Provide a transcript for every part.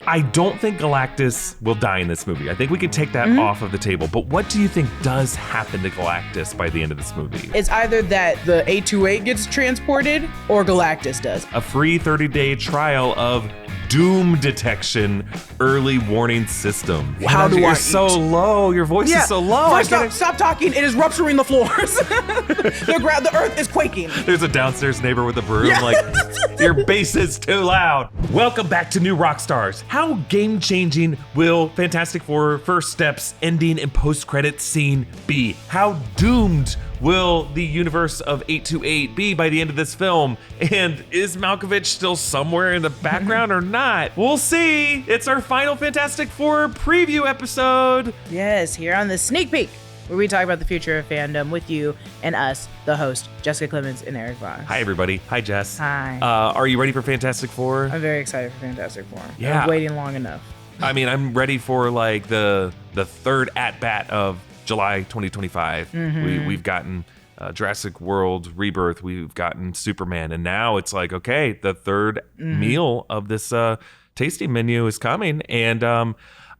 I don't think Galactus will die in this movie. I think we can take that off of the table. But what do you think does happen to Galactus by the end of this movie? It's either that the 828 gets transported or Galactus does. A free 30-day trial of doom detection early warning system. How do I You're eat? so low. Your voice is so low. First stop talking. It is rupturing the floors. The earth is quaking. There's a downstairs neighbor with a broom like, your bass is too loud. Welcome back to New Rockstars. How game-changing will Fantastic Four First Steps ending and post-credits scene be? How doomed will the universe of 828 be by the end of this film? And is Malkovich still somewhere in the background or not? We'll see. It's our final Fantastic Four preview episode. Yes, here on the Sneak Peek, where we talk about the future of fandom with you and us, the host, Jessica Clemons and Erik Voss. Hi, everybody. Hi, Jess. Hi. Are you ready for Fantastic Four? I'm very excited for Fantastic Four. Yeah. I've waiting long enough. I mean, I'm ready for like the third at-bat of July 2025. We've gotten Jurassic World Rebirth, we've gotten Superman, and now it's like, okay, the third meal of this tasting menu is coming, and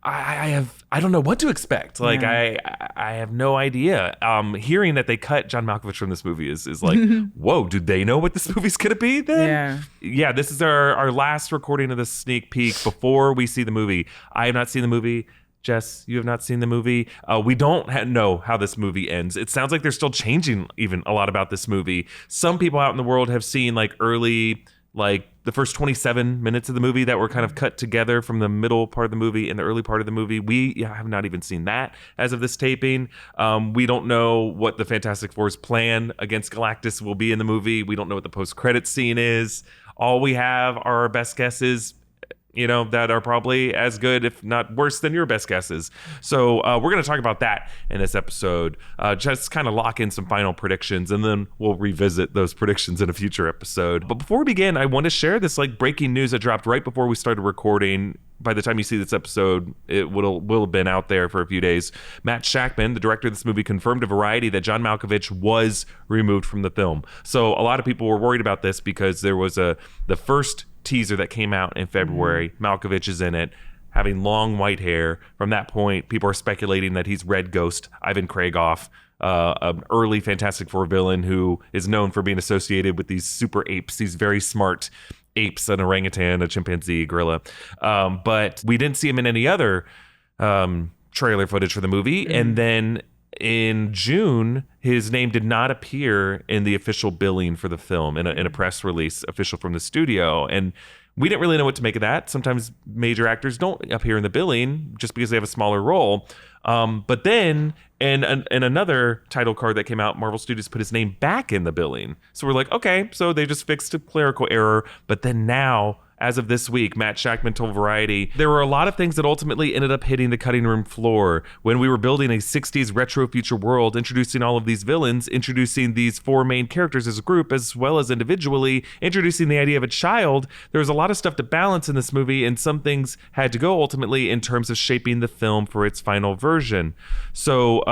I don't know what to expect. Like I have no idea. Hearing that they cut John Malkovich from this movie is like, whoa, do they know what this movie's gonna be then? Yeah, this is our last recording of the sneak peek before we see the movie. I have not seen the movie. Jess, you have not seen the movie. We don't know how this movie ends. It sounds like they're still changing even a lot about this movie. Some people out in the world have seen like early, like the first 27 minutes of the movie that were kind of cut together from the middle part of the movie and the early part of the movie. We have not even seen that as of this taping. We don't know what the Fantastic Four's plan against Galactus will be in the movie. We don't know what the post-credits scene is. All we have are our best guesses, that are probably as good, if not worse than your best guesses. So we're going to talk about that in this episode. Just kind of lock in some final predictions, and then we'll revisit those predictions in a future episode. But before we begin, I want to share this like breaking news that dropped right before we started recording. By the time you see this episode, it will have been out there for a few days. Matt Shakman, the director of this movie, confirmed to Variety that John Malkovich was removed from the film. So a lot of people were worried about this because there was the first teaser that came out in February. Malkovich is in it, having long white hair. From that point, people are speculating that he's Red Ghost, Ivan Kragoff, an early Fantastic Four villain who is known for being associated with these super apes, these very smart apes, an orangutan, a chimpanzee, gorilla. But we didn't see him in any other trailer footage for the movie. And then in June, his name did not appear in the official billing for the film in a press release official from the studio. And we didn't really know what to make of that. Sometimes major actors don't appear in the billing just because they have a smaller role. But then in another title card that came out, Marvel Studios put his name back in the billing. So we're like, okay, so they just fixed a clerical error. But then now, as of this week, Matt Shakman told Variety, there were a lot of things that ultimately ended up hitting the cutting room floor. When we were building a 60s retro future world, introducing all of these villains, introducing these four main characters as a group, as well as individually, introducing the idea of a child, there was a lot of stuff to balance in this movie, and some things had to go ultimately in terms of shaping the film for its final version. So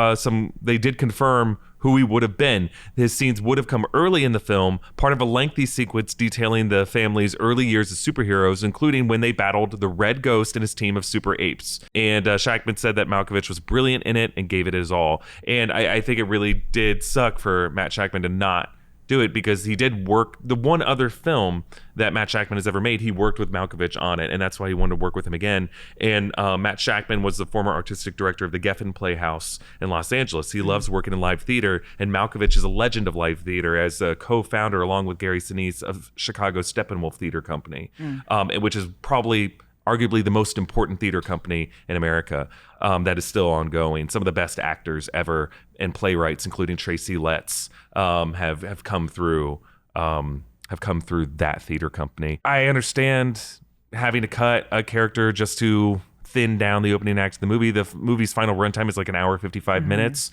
they did confirm who he would have been. His scenes would have come early in the film, part of a lengthy sequence detailing the family's early years as superheroes, including when they battled the Red Ghost and his team of super apes. And Shakman said that Malkovich was brilliant in it and gave it his all. And I think it really did suck for Matt Shakman to not do it, because he did work the one other film that Matt Shakman has ever made. He worked with Malkovich on it, and that's why he wanted to work with him again. And Matt Shakman was the former artistic director of the Geffen Playhouse in Los Angeles. He loves working in live theater, and Malkovich is a legend of live theater as a co-founder, along with Gary Sinise, of Chicago's Steppenwolf Theater Company, which is probably arguably the most important theater company in America that is still ongoing. Some of the best actors ever and playwrights, including Tracy Letts, have come through that theater company. I understand having to cut a character just to thin down the opening act of the movie. The movie's final runtime is like an hour 55 minutes.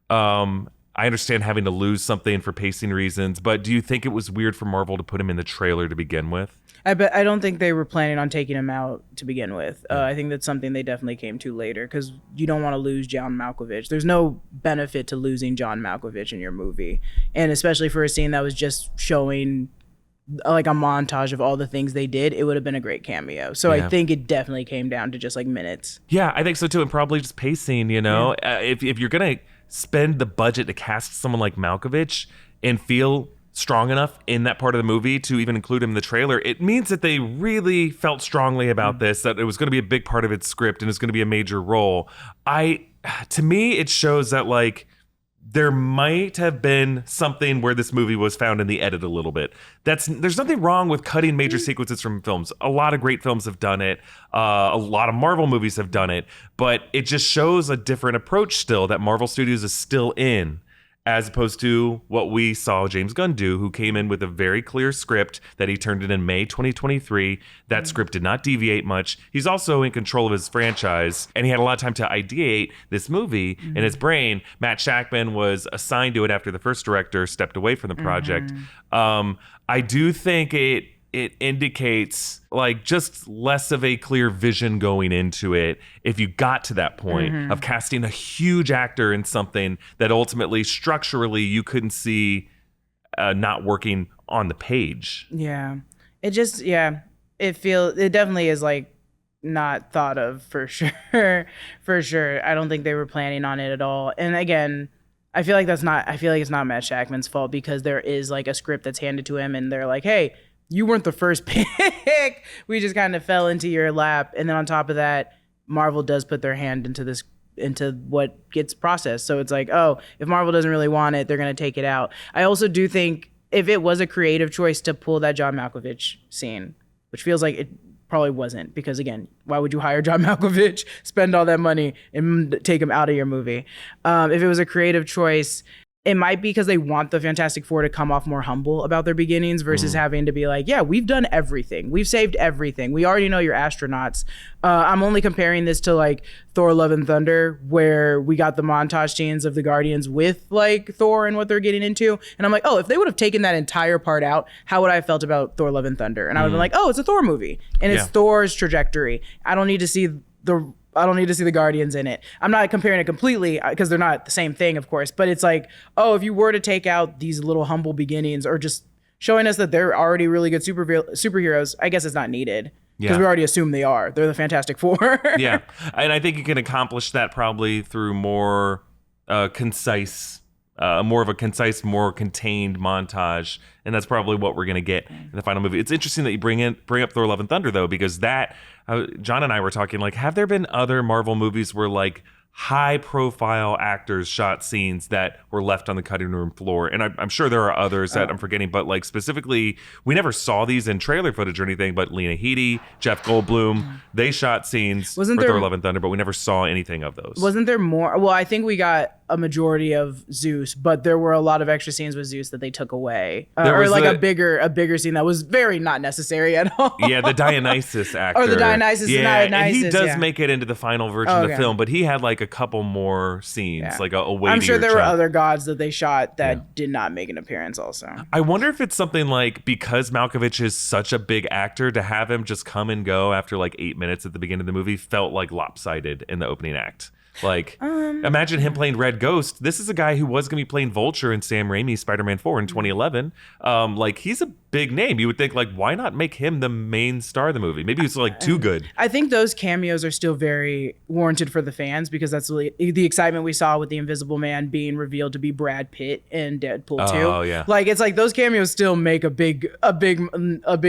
I understand having to lose something for pacing reasons, but do you think it was weird for Marvel to put him in the trailer to begin with? I don't think they were planning on taking him out to begin with. I think that's something they definitely came to later, because you don't want to lose John Malkovich. There's no benefit to losing John Malkovich in your movie, and especially for a scene that was just showing like a montage of all the things they did, it would have been a great cameo. So I think it definitely came down to just like minutes. Yeah, I think so too, and probably just pacing. If you're gonna spend the budget to cast someone like Malkovich and feel strong enough in that part of the movie to even include him in the trailer, it means that they really felt strongly about this, that it was going to be a big part of its script and it's going to be a major role. To me, it shows that like there might have been something where this movie was found in the edit a little bit. There's nothing wrong with cutting major sequences from films. A lot of great films have done it. A lot of Marvel movies have done it, but it just shows a different approach still that Marvel Studios is still in, as opposed to what we saw James Gunn do, who came in with a very clear script that he turned in May 2023. That script did not deviate much. He's also in control of his franchise, and he had a lot of time to ideate this movie in his brain. Matt Shakman was assigned to it after the first director stepped away from the project. I do think it indicates like just less of a clear vision going into it if you got to that point of casting a huge actor in something that ultimately structurally you couldn't see not working on the page. It definitely is like not thought of for sure. I don't think they were planning on it at all. And again, I feel like it's not Matt Shakman's fault, because there is like a script that's handed to him and they're like, hey, you weren't the first pick. We just kind of fell into your lap. And then on top of that, Marvel does put their hand into what gets processed. So it's like, oh, if Marvel doesn't really want it, they're going to take it out. I also do think if it was a creative choice to pull that John Malkovich scene, which feels like it probably wasn't, because again, why would you hire John Malkovich, spend all that money, and take him out of your movie? If it was a creative choice, it might be because they want the Fantastic Four to come off more humble about their beginnings versus having to be like, yeah, we've done everything. We've saved everything. We already know you're astronauts. I'm only comparing this to like Thor Love and Thunder, where we got the montage scenes of the Guardians with like Thor and what they're getting into. And I'm like, oh, if they would have taken that entire part out, how would I have felt about Thor Love and Thunder? And I would have been like, oh, it's a Thor movie. And it's Thor's trajectory. I don't need to see the Guardians in it. I'm not comparing it completely because they're not the same thing, of course. But it's like, oh, if you were to take out these little humble beginnings or just showing us that they're already really good superheroes, I guess it's not needed. Because we already assume they are. They're the Fantastic Four. Yeah. And I think you can accomplish that probably through more concise, more contained montage. And that's probably what we're going to get in the final movie. It's interesting that you bring up Thor Love and Thunder, though, because that, John and I were talking, like, have there been other Marvel movies where, like, high-profile actors shot scenes that were left on the cutting room floor? And I'm sure there are others that I'm forgetting, but, like, specifically, we never saw these in trailer footage or anything, but Lena Headey, Jeff Goldblum, they shot scenes for Thor Love and Thunder, but we never saw anything of those. Wasn't there more? Well, I think we got a majority of Zeus, but there were a lot of extra scenes with Zeus that they took away. Or like a bigger scene that was very not necessary at all. Yeah, the Dionysus actor. Or the Dionysus. Yeah, Dionysus, and he does make it into the final version of the film, but he had like a couple more scenes, like a weightier I'm sure there chunk. were other gods that they shot that did not make an appearance also. I wonder if it's something like, because Malkovich is such a big actor, to have him just come and go after like 8 minutes at the beginning of the movie felt like lopsided in the opening act. Like, imagine him playing Red Ghost. This is a guy who was going to be playing Vulture in Sam Raimi's Spider-Man 4 in 2011. Like, he's a big name. You would think, like, why not make him the main star of the movie? Maybe it's like too good. I think those cameos are still very warranted for the fans, because that's really the excitement we saw with the Invisible Man being revealed to be Brad Pitt in Deadpool 2. Oh yeah. Like, it's like those cameos still make a big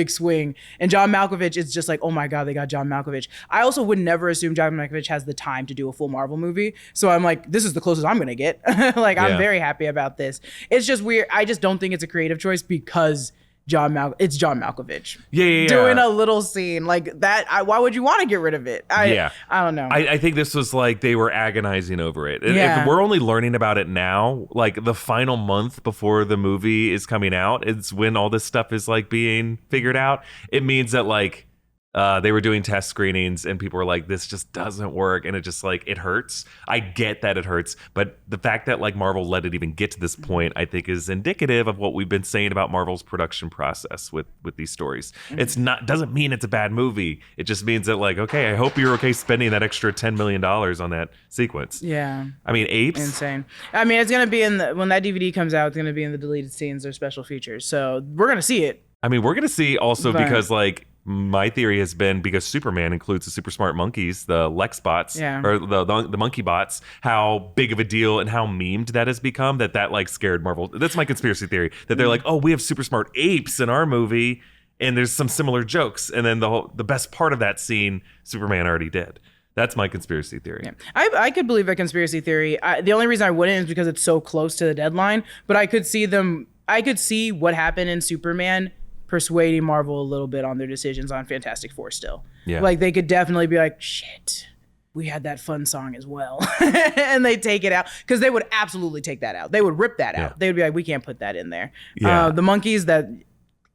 swing. And John Malkovich, it's just like, oh my God, they got John Malkovich. I also would never assume John Malkovich has the time to do a full Marvel movie. So I'm like, this is the closest I'm going to get. Like, I'm very happy about this. It's just weird. I just don't think it's a creative choice because it's John Malkovich. Yeah. Doing a little scene like that. Why would you want to get rid of it? I don't know. I think this was like they were agonizing over it. If we're only learning about it now, like the final month before the movie is coming out, it's when all this stuff is like being figured out. It means that like they were doing test screenings and people were like, this just doesn't work. And it just like, it hurts. I get that it hurts. But the fact that like Marvel let it even get to this point, I think is indicative of what we've been saying about Marvel's production process with these stories. It's not, doesn't mean it's a bad movie. It just means that like, okay, I hope you're okay spending that extra $10 million on that sequence. Yeah. I mean, apes. Insane. I mean, it's going to be when that DVD comes out, it's going to be in the deleted scenes or special features. So we're going to see it. I mean, we're going to see also But- because like my theory has been because Superman includes the super smart monkeys, the Lex bots, Yeah. or the monkey bots, how big of a deal and how memed that has become that like scared Marvel. That's my conspiracy theory that they're like, oh, we have super smart apes in our movie. And there's some similar jokes. And then the best part of that scene, Superman already did. That's my conspiracy theory. Yeah. I could believe a conspiracy theory. The only reason I wouldn't is because it's so close to the deadline. But I could see what happened in Superman persuading Marvel a little bit on their decisions on Fantastic Four still. Yeah. Like they could definitely be like, shit, we had that fun song as well. And they take it out. Because they would absolutely take that out. They would rip that out. They would be like, we can't put that in there. Yeah. The monkeys, that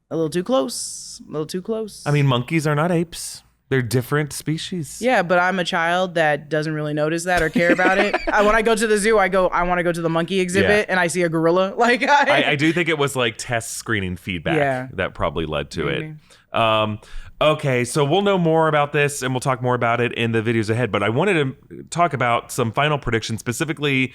a little too close. A little too close. I mean, monkeys are not apes. They're different species. Yeah, but I'm a child that doesn't really notice that or care about it. When I go to the zoo, I want to go to the monkey exhibit and I see a gorilla. Like I do think it was like test screening feedback that probably led to it. Okay, so we'll know more about this and we'll talk more about it in the videos ahead. But I wanted to talk about some final predictions, specifically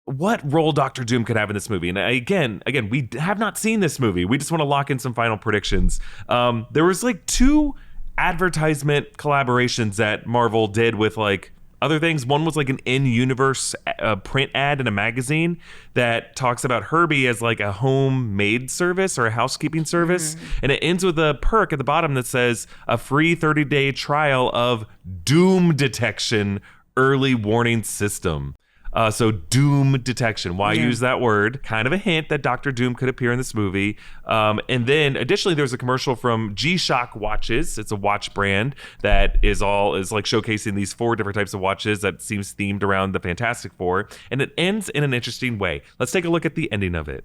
what role Doctor Doom could have in this movie. And again, we have not seen this movie. We just want to lock in some final predictions. There was like 2 advertisement collaborations that Marvel did with like other things. One was like an in-universe print ad in a magazine that talks about Herbie as like a homemade service or a housekeeping service. And it ends with a perk at the bottom that says a free 30-day trial of Doom Detection Early Warning System. So Doom Detection. Why use that word? Kind of a hint that Dr. Doom could appear in this movie. And then additionally, there's a commercial from G-Shock Watches. It's a watch brand that is like showcasing these 4 different types of watches that seems themed around the Fantastic Four. And it ends in an interesting way. Let's take a look at the ending of it.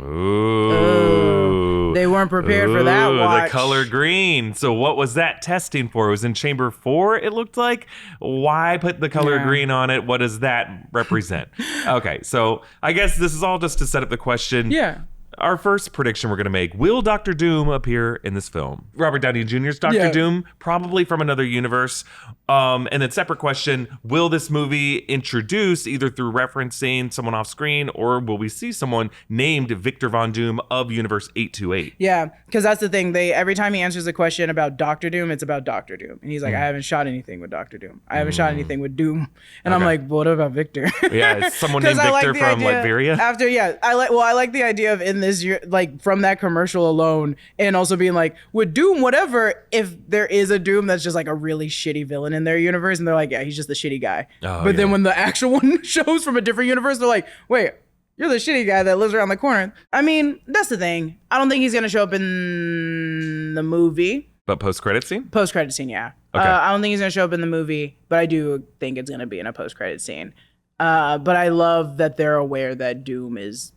Ooh. They weren't prepared for that watch. The color green. So what was that testing for? It was in chamber 4, it looked like. Why put the color green on it? What does that represent? Okay, so I guess this is all just to set up the question. Yeah. Our first prediction we're going to make, will Dr. Doom appear in this film? Robert Downey Jr.'s Dr. Doom, probably from another universe. And then separate question, will this movie introduce, either through referencing someone off screen, or will we see someone named Victor Von Doom of Universe 828? Yeah, because that's the thing. Every time he answers a question about Dr. Doom, it's about Dr. Doom. And he's like, I haven't shot anything with Dr. Doom. I haven't shot anything with Doom. And I'm like, what about Victor? Yeah, it's someone named Victor from Latveria. I like the idea of in this year, like from that commercial alone, and also being like, with Doom, whatever, if there is a Doom that's just like a really shitty villain in their universe, and they're like, yeah, he's just the shitty guy. But then when the actual one shows from a different universe, they're like, wait, you're the shitty guy that lives around the corner. I mean, that's the thing. I don't think he's gonna show up in the movie. But post-credit scene? Post-credit scene, yeah. Okay. I don't think he's gonna show up in the movie, but I do think it's gonna be in a post-credit scene. But I love that they're aware that Doom is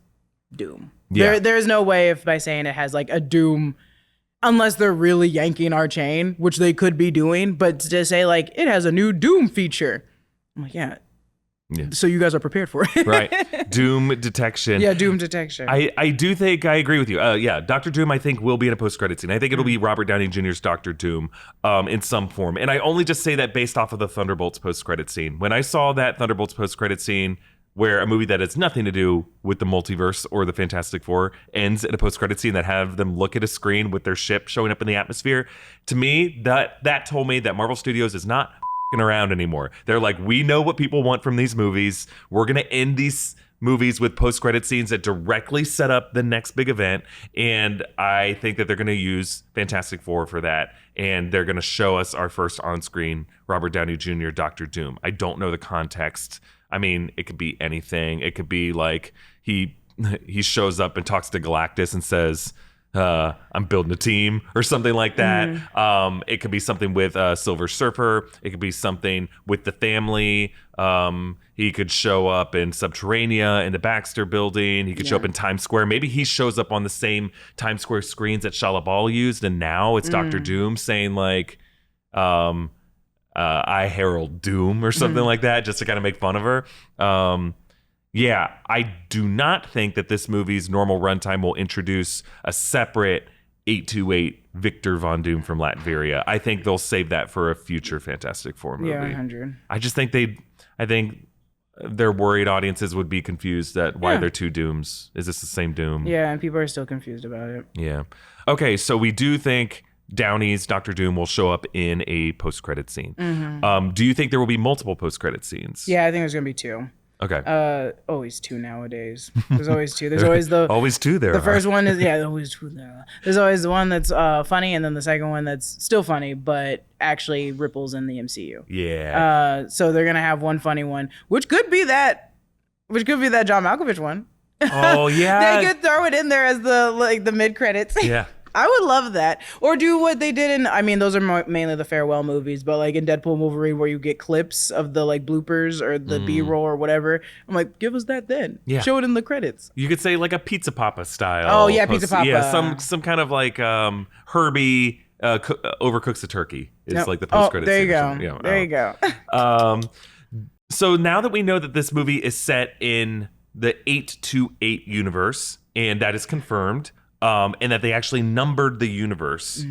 Doom. Yeah. There's no way if by saying it has like a Doom, unless they're really yanking our chain, which they could be doing, but to say like it has a new Doom feature, I'm like, yeah. So you guys are prepared for it. Right. Doom Detection. Yeah, Doom Detection. I do think I agree with you. Dr. Doom I think will be in a post-credit scene. I think it'll be Robert Downey Jr.'s Dr. Doom in some form. And I only just say that based off of the Thunderbolts post-credit scene. When I saw that Thunderbolts post-credit scene where a movie that has nothing to do with the multiverse or the Fantastic Four ends in a post-credit scene that have them look at a screen with their ship showing up in the atmosphere, to me, that told me that Marvel Studios is not around anymore. They're like, we know what people want from these movies. We're going to end these movies with post-credit scenes that directly set up the next big event. And I think that they're going to use Fantastic Four for that. And they're going to show us our first on-screen Robert Downey Jr. Dr. Doom. I don't know the context. I mean, it could be anything. It could be like he shows up and talks to Galactus and says, I'm building a team or something like that. It could be something with Silver Surfer. It could be something with the family. He could show up in Subterranea in the Baxter building. He could show up in Times Square. Maybe he shows up on the same Times Square screens that Shia LaBeouf used, and now it's Dr. Doom saying like, I herald doom or something like that, just to kind of make fun of her. Yeah, I do not think that this movie's normal runtime will introduce a separate 828 Victor Von Doom from Latveria. I think they'll save that for a future Fantastic Four movie. Yeah, 100. I just think I think their worried audiences would be confused at why they're two Dooms. Is this the same Doom? Yeah, and people are still confused about it. Yeah. Okay, so we do think Downey's Doctor Doom will show up in a post-credit scene. Do you think there will be multiple post-credit scenes? Yeah, I think there's gonna be 2. Okay. Always 2 nowadays. There's always 2. There's always the always 2 there. The first one is always 2 there. There's always the one that's funny, and then the second one that's still funny, but actually ripples in the MCU. Yeah. So they're gonna have one funny one, which could be that John Malkovich one. Oh yeah. They could throw it in there as the mid credits. Yeah. I would love that. Or do what they did those are mainly the farewell movies, but like in Deadpool and Wolverine where you get clips of the like bloopers or the B-roll or whatever. I'm like, give us that then. Yeah. Show it in the credits. You could say like a Pizza Papa style. Oh yeah, Pizza Papa. Yeah, some kind of like Herbie overcooks a turkey is like the post-credit there scene. you go. There you go. So now that we know that this movie is set in the 828 universe, and that is confirmed, and that they actually numbered the universe.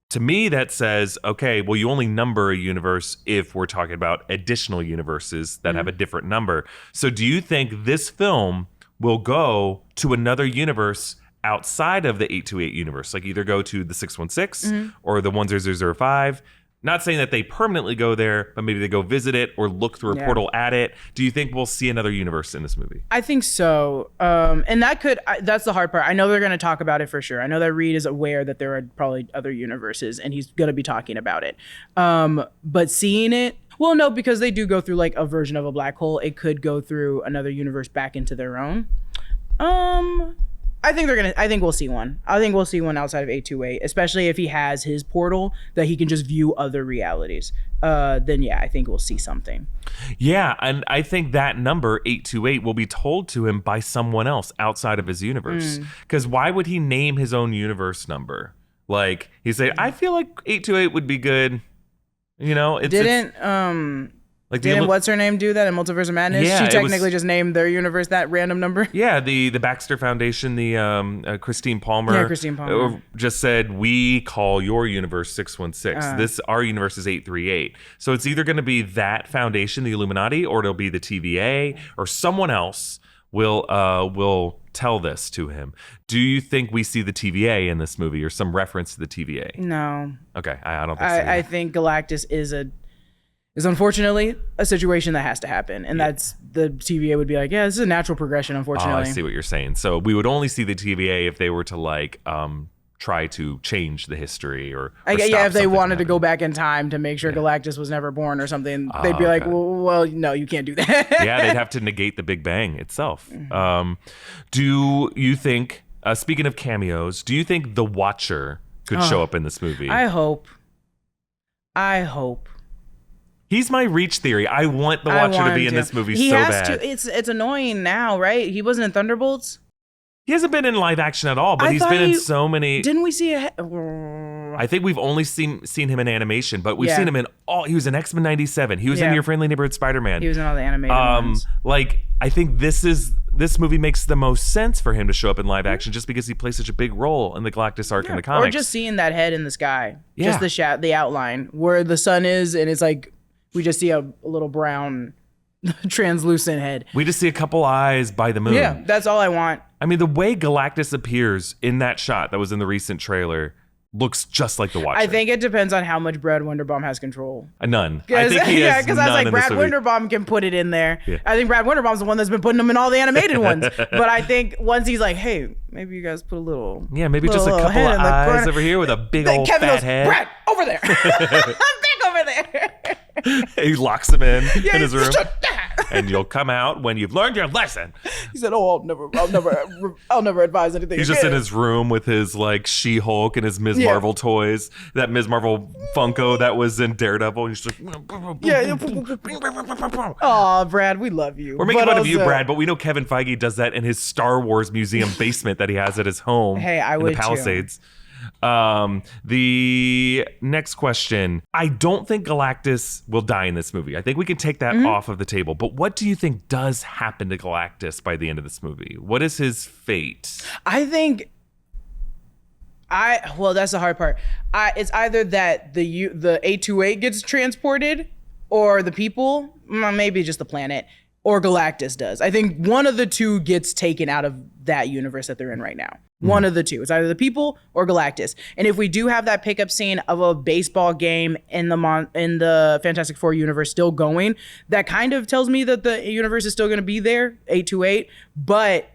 To me, that says, okay, well, you only number a universe if we're talking about additional universes that have a different number. So do you think this film will go to another universe outside of the 828 universe? Like either go to the 616 or the 10005? Not saying that they permanently go there, but maybe they go visit it or look through a portal at it. Do you think we'll see another universe in this movie? I think so. And that's the hard part. I know they're going to talk about it for sure. I know that Reed is aware that there are probably other universes and he's going to be talking about it. But seeing it, well, no, because they do go through like a version of a black hole. It could go through another universe back into their own. I think we'll see one. I think we'll see one outside of 828, especially if he has his portal that he can just view other realities. Then yeah, I think we'll see something. Yeah, and I think that number 828 will be told to him by someone else outside of his universe. Because why would he name his own universe number? Like he said, I feel like 828 would be good. You know, Didn't what's her name do that in Multiverse of Madness? Yeah, she technically just named their universe that random number. Yeah, the Baxter Foundation, the Christine Palmer. Yeah, Christine Palmer just said we call your universe 616. Our universe is 838. So it's either going to be that foundation, the Illuminati, or it'll be the TVA, or someone else will tell this to him. Do you think we see the TVA in this movie or some reference to the TVA? No. Okay, I don't think so. I think Galactus is unfortunately a situation that has to happen. And that's the TVA would be like, yeah, this is a natural progression, unfortunately. Oh, I see what you're saying. So we would only see the TVA if they were to like try to change the history or if they wanted to go back in time to make sure Galactus was never born or something, they'd be like, well, no, you can't do that. Yeah, they'd have to negate the Big Bang itself. Do you think, speaking of cameos, do you think the Watcher could show up in this movie? I hope. He's my reach theory. I want the Watcher to be in this movie so bad. It's annoying now, right? He wasn't in Thunderbolts. He hasn't been in live action at all, but he's been in so many. Didn't we see I think we've only seen him in animation, but we've seen him in all. He was in X-Men '97. He was in Your Friendly Neighborhood Spider-Man. He was in all the animated ones. Like I think this movie makes the most sense for him to show up in live action, just because he plays such a big role in the Galactus arc in the comics. Or just seeing that head in the sky, just the outline where the sun is, and it's like we just see a little brown translucent head. We just see a couple eyes by the moon. Yeah, that's all I want. I mean, the way Galactus appears in that shot that was in the recent trailer looks just like the Watcher. I think it depends on how much Brad Winderbaum has control. None. I think he has because I was like, Brad Winderbaum can put it in there. Yeah. I think Brad Winderbaum's the one that's been putting them in all the animated ones. But I think once he's like, hey, maybe you guys put a little... Yeah, maybe just a couple of eyes over here with a big old Kevin fat goes, head. Brad, over there. I'm back over there. He locks him in his room. And you'll come out when you've learned your lesson. He said, "Oh, I'll never advise anything." He's just in his room with his like She-Hulk and his Ms. Marvel toys. That Ms. Marvel Funko that was in Daredevil. He's just like, oh, Brad, we love you. We're making fun of you, Brad, but we know Kevin Feige does that in his Star Wars museum basement that he has at his home. Hey, I would in the Palisades. Too. The next question. I don't think Galactus will die in this movie. I think we can take that off of the table. But what do you think does happen to Galactus by the end of this movie? What is his fate? I think that's the hard part. It's either that the 828 gets transported or the people, maybe just the planet, or Galactus does. I think one of the two gets taken out of that universe that they're in right now. One of the two. It's either the people or Galactus. And if we do have that pickup scene of a baseball game in the Fantastic Four universe still going, that kind of tells me that the universe is still going to be there, 828, but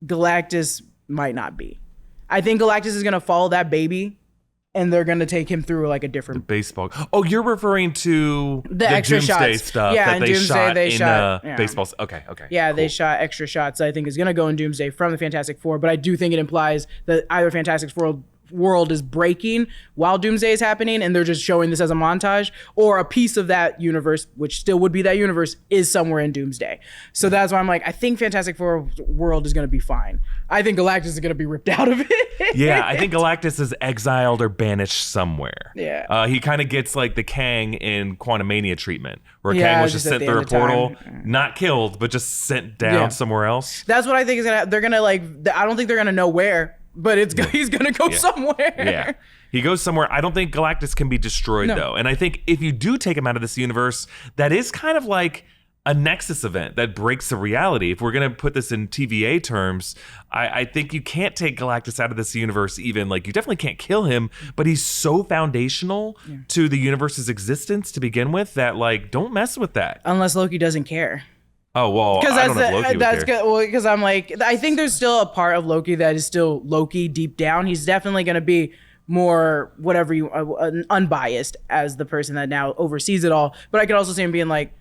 Galactus might not be. I think Galactus is going to follow that baby, and they're going to take him through like a different baseball. Oh, you're referring to the extra Doomsday shots. stuff Yeah, that they Doomsday, shot in yeah. baseball. Okay. Yeah, cool. They shot extra shots that I think is going to go in Doomsday from the Fantastic Four, but I do think it implies that either Fantastic Four world is breaking while Doomsday is happening, and they're just showing this as a montage, or a piece of that universe, which still would be that universe, is somewhere in Doomsday. So that's why I'm like, I think Fantastic Four world is going to be fine. I think Galactus is going to be ripped out of it. Yeah, I think Galactus is exiled or banished somewhere. Yeah. He kind of gets like the Kang in Quantumania treatment, where Yeah, Kang was just just at sent the through a end of portal, time. not killed, but just sent down somewhere else. That's what I think is going to, they're going to like, I don't think they're going to know where, but he's going to go somewhere. Yeah. He goes somewhere. I don't think Galactus can be destroyed, though. And I think if you do take him out of this universe, that is kind of like a Nexus event that breaks the reality. If we're going to put this in TVA terms, I think you can't take Galactus out of this universe even. Like, you definitely can't kill him, but he's so foundational to the universe's existence to begin with that, like, don't mess with that. Unless Loki doesn't care. Oh, well, I don't know if Loki would care. Well, because I'm like, I think there's still a part of Loki that is still Loki deep down. He's definitely going to be more whatever you unbiased as the person that now oversees it all. But I could also see him being like,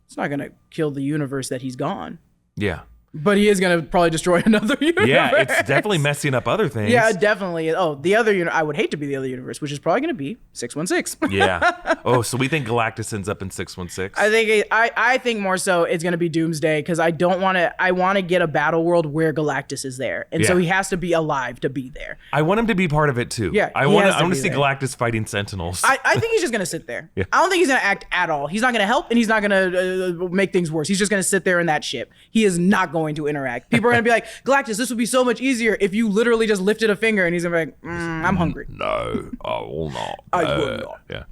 it's not going to kill the universe that he's gone. Yeah. But he is going to probably destroy another universe. Yeah, it's definitely messing up other things. Yeah, definitely. Oh, the other universe. I would hate to be the other universe, which is probably going to be 616. Yeah. Oh, so we think Galactus ends up in 616? I think more so it's going to be Doomsday, because I want to get a battle world where Galactus is there. And so he has to be alive to be there. I want him to be part of it too. Yeah, I want to see there. Galactus fighting Sentinels. I think he's just going to sit there. Yeah. I don't think he's going to act at all. He's not going to help, and he's not going to make things worse. He's just going to sit there in that ship. He is not going to interact. People are going to be like, Galactus, this would be so much easier if you literally just lifted a finger, and he's going to be like, I'm hungry. No, I will not. I will not. Yeah.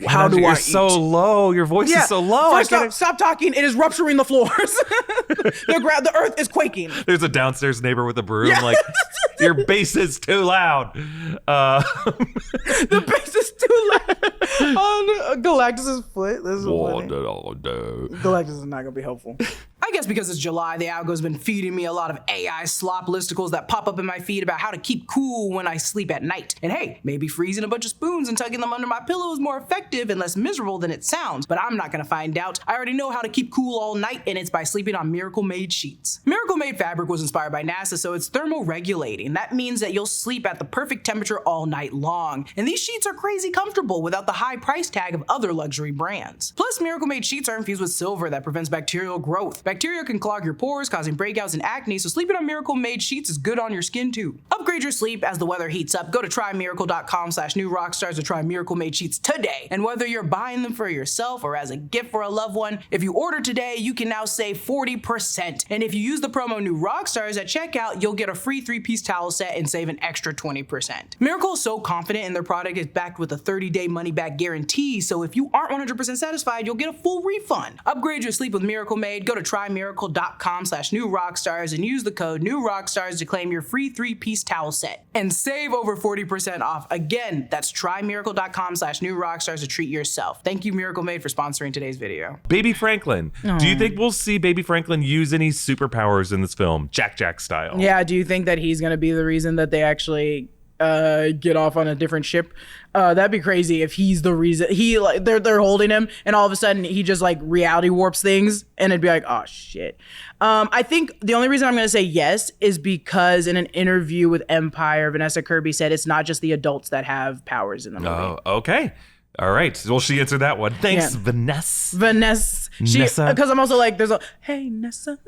How do I You're so low. Your voice is so low. Stop talking. It is rupturing the floors. The earth is quaking. There's a downstairs neighbor with a broom. Like, your bass is too loud. The bass is too loud. On Galactus's foot. This is funny. Galactus is not going to be helpful. I guess because it's July, the algo's been feeding me a lot of AI slop listicles that pop up in my feed about how to keep cool when I sleep at night. And hey, maybe freezing a bunch of spoons and tucking them under my pillow is more effective and less miserable than it sounds, but I'm not gonna find out. I already know how to keep cool all night, and it's by sleeping on Miracle Made sheets. Miracle Made fabric was inspired by NASA, so it's thermoregulating. That means that you'll sleep at the perfect temperature all night long. And these sheets are crazy comfortable without the high price tag of other luxury brands. Plus, Miracle Made sheets are infused with silver that prevents bacterial growth. Bacteria can clog your pores, causing breakouts and acne, so sleeping on Miracle Made sheets is good on your skin too. Upgrade your sleep as the weather heats up. Go to trymiracle.com/newrockstars to try Miracle Made sheets today. And whether you're buying them for yourself or as a gift for a loved one, if you order today, you can now save 40%. And if you use the promo New Rockstars at checkout, you'll get a free 3-piece towel set and save an extra 20%. Miracle is so confident in their product, it's backed with a 30-day money-back guarantee, so if you aren't 100% satisfied, you'll get a full refund. Upgrade your sleep with Miracle Made. Go to trymiracle.com/newrockstars and use the code NEWROCKSTARS to claim your free 3-piece towel set and save over 40% off. Again, that's trymiracle.com/newrockstars to treat yourself. Thank you, Miracle Made, for sponsoring today's video. Baby Franklin. Do you think we'll see Baby Franklin use any superpowers in this film, Jack style? Yeah, do you think that he's going to be the reason that they actually get off on a different ship? That'd be crazy if he's the reason. They're holding him, and all of a sudden he just like reality warps things, and it'd be like, oh shit. I think the only reason I'm going to say yes is because in an interview with Empire, Vanessa Kirby said it's not just the adults that have powers in the movie. Oh, okay. All right. Well, she answered that one. Thanks, Vanessa. Because I'm also like, there's a, hey, Nessa.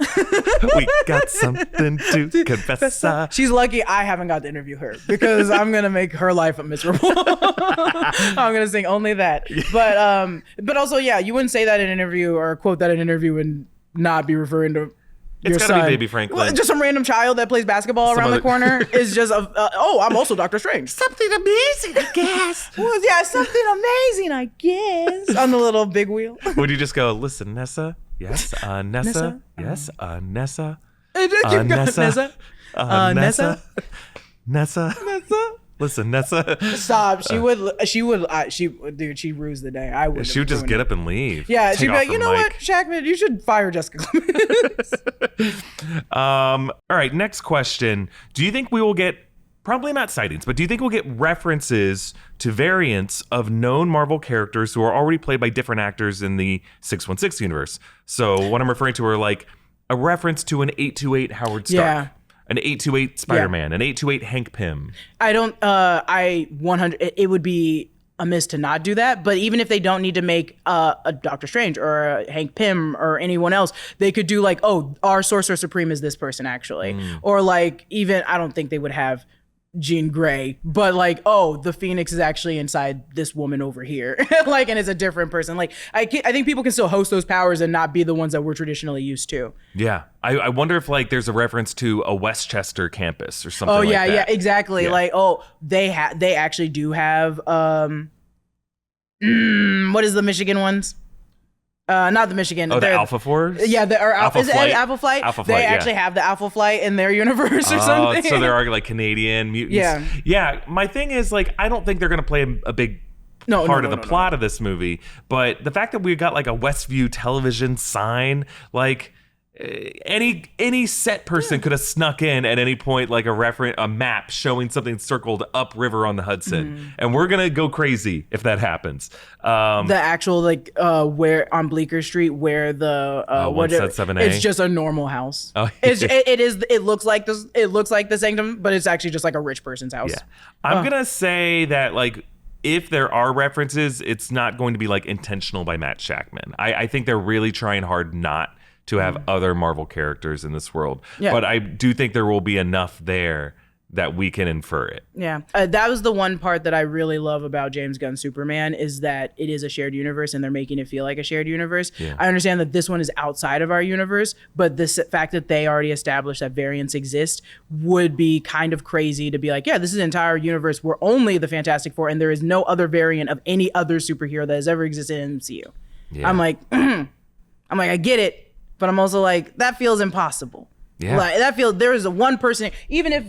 We got something to confess. She's lucky I haven't got to interview her, because I'm going to make her life miserable. I'm going to sing only that. But also, yeah, you wouldn't say that in an interview or quote that in an interview and not be referring to It's gotta be Baby Franklin. Well, just some random child that plays basketball around the corner is just I'm also Doctor Strange. Something amazing, I guess. Well, yeah, something amazing, I guess. On the little big wheel. Would you just go, listen, Nessa, Yes, Nessa. Yes, Nessa. Nessa. Nessa. Nessa. Listen, Nessa. Stop. She dude, she rues the day. I would. She would just get up and leave. Yeah, Take she'd be off like, her you know mic. what, Shackman, you should fire Jessica Clemons. All right, next question. Do you think we will get, probably not sightings, but do you think we'll get references to variants of known Marvel characters who are already played by different actors in the 616 universe? So what I'm referring to are like a reference to an 828 Howard Stark. Yeah. An 828 Spider-Man, an 828 Hank Pym. It would be amiss to not do that, but even if they don't need to make a Doctor Strange or a Hank Pym or anyone else, they could do like, oh, our Sorcerer Supreme is this person actually. Or like, even, I don't think they would have Jean Grey, but like, oh, the Phoenix is actually inside this woman over here. Like, and it's a different person. Like, I think people can still host those powers and not be the ones that we're traditionally used to. Yeah. I wonder if like there's a reference to a Westchester campus or something like that. Yeah, exactly. Yeah. Like, oh, they actually do have, what is the Michigan ones? Not the Michigan. Oh, the Alpha Force? Yeah, Alpha is Flight? it Alpha Flight? Alpha Flight, they actually have the Alpha Flight in their universe or something. So there are like Canadian mutants. Yeah. Yeah, my thing is like, I don't think they're going to play a big part of the plot of this movie, but the fact that we got like a Westview television sign, like any set person could have snuck in at any point, like a map showing something circled upriver on the Hudson, and we're gonna go crazy if that happens. The actual like where on Bleecker Street where the 177A, it's just a normal house. Oh, it looks like this. It looks like the Sanctum, but it's actually just like a rich person's house. Yeah, I'm gonna say that like, if there are references, it's not going to be like intentional by Matt Shakman. I think they're really trying hard not to have other Marvel characters in this world. Yeah. But I do think there will be enough there that we can infer it. Yeah. That was the one part that I really love about James Gunn's Superman, is that it is a shared universe and they're making it feel like a shared universe. Yeah. I understand that this one is outside of our universe, but this fact that they already established that variants exist would be kind of crazy to be like, yeah, this is an entire universe where only the Fantastic Four and there is no other variant of any other superhero that has ever existed in MCU. Yeah. I'm like, I get it. But I'm also like, that feels impossible. Yeah. Like, there is a one person, even if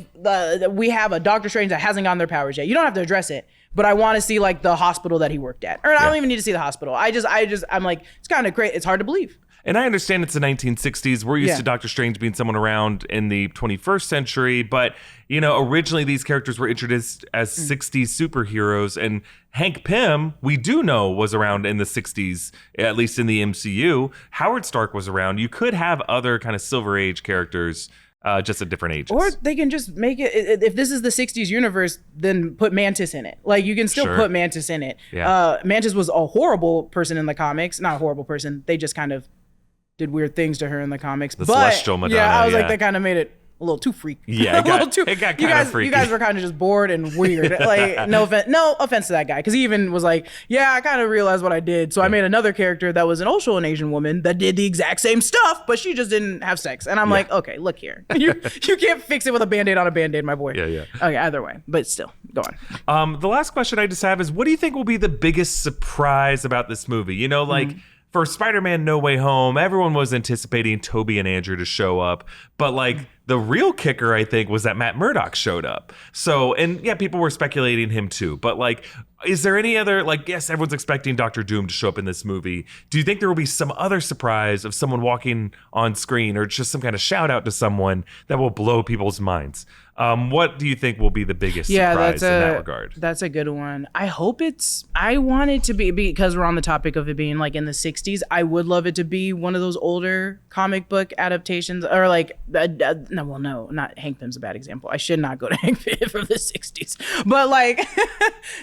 we have a Doctor Strange that hasn't gotten their powers yet, you don't have to address it. But I want to see like the hospital that he worked at. Or I don't even need to see the hospital. I'm like, it's kind of great. It's hard to believe. And I understand it's the 1960s. We're used to Doctor Strange being someone around in the 21st century. But, you know, originally these characters were introduced as 60s superheroes. And Hank Pym, we do know, was around in the 60s, at least in the MCU. Howard Stark was around. You could have other kind of Silver Age characters just at different ages. Or they can just make it, if this is the 60s universe, then put Mantis in it. Like, you can still put Mantis in it. Yeah. Mantis was a horrible person in the comics. Not a horrible person. They just kind of did weird things to her in the comics. The Celestial Madonna. Yeah, I was like, they kind of made it a little too freaky. Yeah, it got kind of freaky. You guys were kind of just bored and weird. Like, no offense to that guy, because he even was like, yeah, I kind of realized what I did, so I made another character that was also an Asian woman that did the exact same stuff, but she just didn't have sex. And I'm like, okay, look here, you can't fix it with a Band-Aid on a Band-Aid, my boy. Yeah. Okay, either way, but still, go on. The last question I just have is, what do you think will be the biggest surprise about this movie? You know, like. For Spider-Man No Way Home, everyone was anticipating Tobey and Andrew to show up. But, like, the real kicker, I think, was that Matt Murdock showed up. So, and yeah, people were speculating him too. But, like, is there any other, like, yes, everyone's expecting Doctor Doom to show up in this movie. Do you think there will be some other surprise of someone walking on screen or just some kind of shout out to someone that will blow people's minds? What do you think will be the biggest surprise in that regard? That's a good one. I want it to be, because we're on the topic of it being like in the 60s, I would love it to be one of those older comic book adaptations, or like, no, not Hank Pym's a bad example. I should not go to Hank Pym from the 60s, but like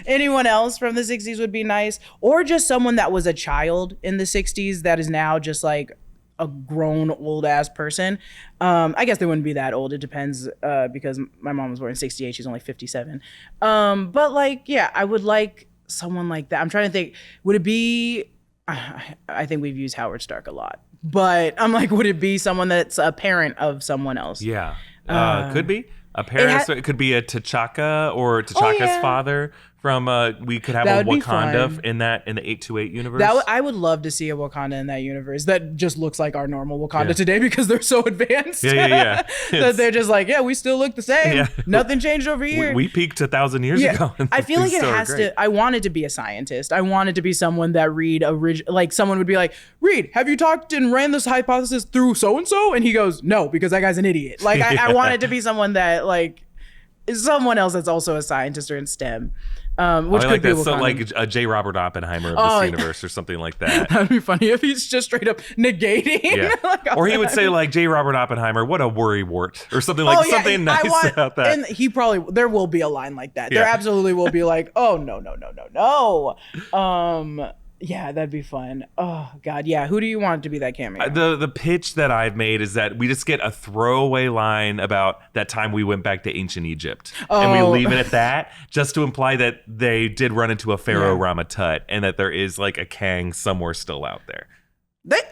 anyone else from the 60s would be nice, or just someone that was a child in the 60s that is now just like a grown old ass person. I guess they wouldn't be that old. It depends, because my mom was born in 68. She's only 57. But like, yeah, I would like someone like that. I'm trying to think, would it be, I think we've used Howard Stark a lot, but I'm like, would it be someone that's a parent of someone else? Yeah. Could be a parent. It could be a T'Chaka or T'Chaka's father from we could have That a would be Wakanda fun. in the 828 universe. I would love to see a Wakanda in that universe that just looks like our normal Wakanda Yeah. today because they're so advanced. Yeah. That they're just like, yeah, we still look the same. Yeah. Nothing changed over here. we peaked 1,000 years ago. and I feel like things it still are has great. to. I want it to be a scientist. I want it to be someone that like someone would be like, Reed, have you talked and ran this hypothesis through so and so? And he goes, no, because that guy's an idiot. Like I want it to be someone that like is someone else that's also a scientist or in STEM. Which I could like be that. So Wakanda. like a J. Robert Oppenheimer of Oh, this yeah. universe or something like that. That'd be funny if he's just straight up negating. Yeah. Like, Or he would say like J. Robert Oppenheimer, what a worrywart, or something like something nice about that. And he probably there will be a line like that. There Yeah. absolutely will be like, oh no. Yeah, that'd be fun. Oh God, yeah. Who do you want to be that cameo? The pitch that I've made is that we just get a throwaway line about that time we went back to ancient Egypt, and we Oh. leave it at that, just to imply that they did run into a Pharaoh Yeah. Ramatut, and that there is like a Kang somewhere still out there.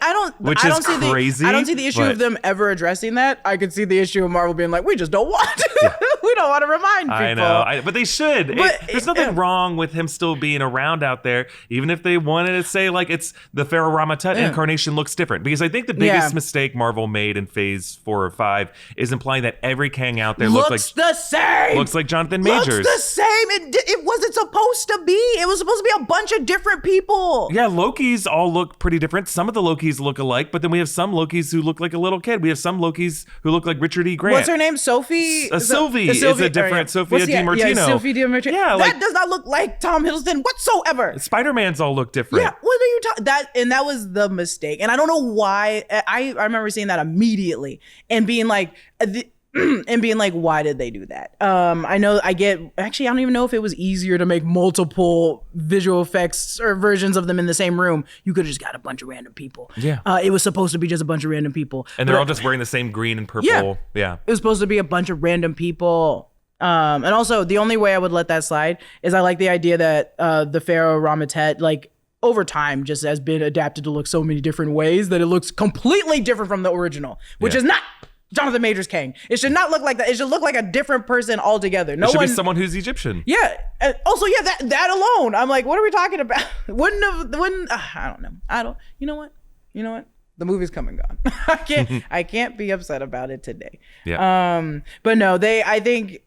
I don't see crazy, I don't see the issue but- of them ever addressing that. I could see the issue of Marvel being like, we just don't want to. We don't want to remind people. I know, but they should. But There's nothing wrong with him still being around out there, even if they wanted to say like it's the Pharaoh Ramatut incarnation looks different. Because I think the biggest mistake Marvel made in Phase 4 or 5 is implying that every Kang out there looks the same. like Jonathan Majors. Looks the same. It wasn't supposed to be. It was supposed to be a bunch of different people. Yeah, Lokis all look pretty different. Some of the Lokis look alike, but then we have some Lokis who look like a little kid. We have some Lokis who look like Richard E. Grant. What's her name? Sophie? Sylvie is a different Sophia DiMartino. Yeah, Sophie DiMartino. Yeah, that does not look like Tom Hiddleston whatsoever. Spider-Man's all look different. Yeah, what are you talking? That was the mistake, and I don't know why. I remember seeing that immediately and being like, why did they do that? I know I don't even know if it was easier to make multiple visual effects or versions of them in the same room. You could have just got a bunch of random people. Yeah. It was supposed to be just a bunch of random people, And they're all just wearing the same green and purple. Yeah. it was supposed to be a bunch of random people. And also, the only way I would let that slide is I like the idea that the Pharaoh Ramatut, like, over time, just has been adapted to look so many different ways that it looks completely different from the original, which is not Jonathan Majors Kang. It should not look like that. It should look like a different person altogether. It should be someone who's Egyptian. Yeah. Also, yeah, that alone. I'm like, what are we talking about? I don't know. You know what? The movie's come and gone. I can't be upset about it today. Yeah. But no, I think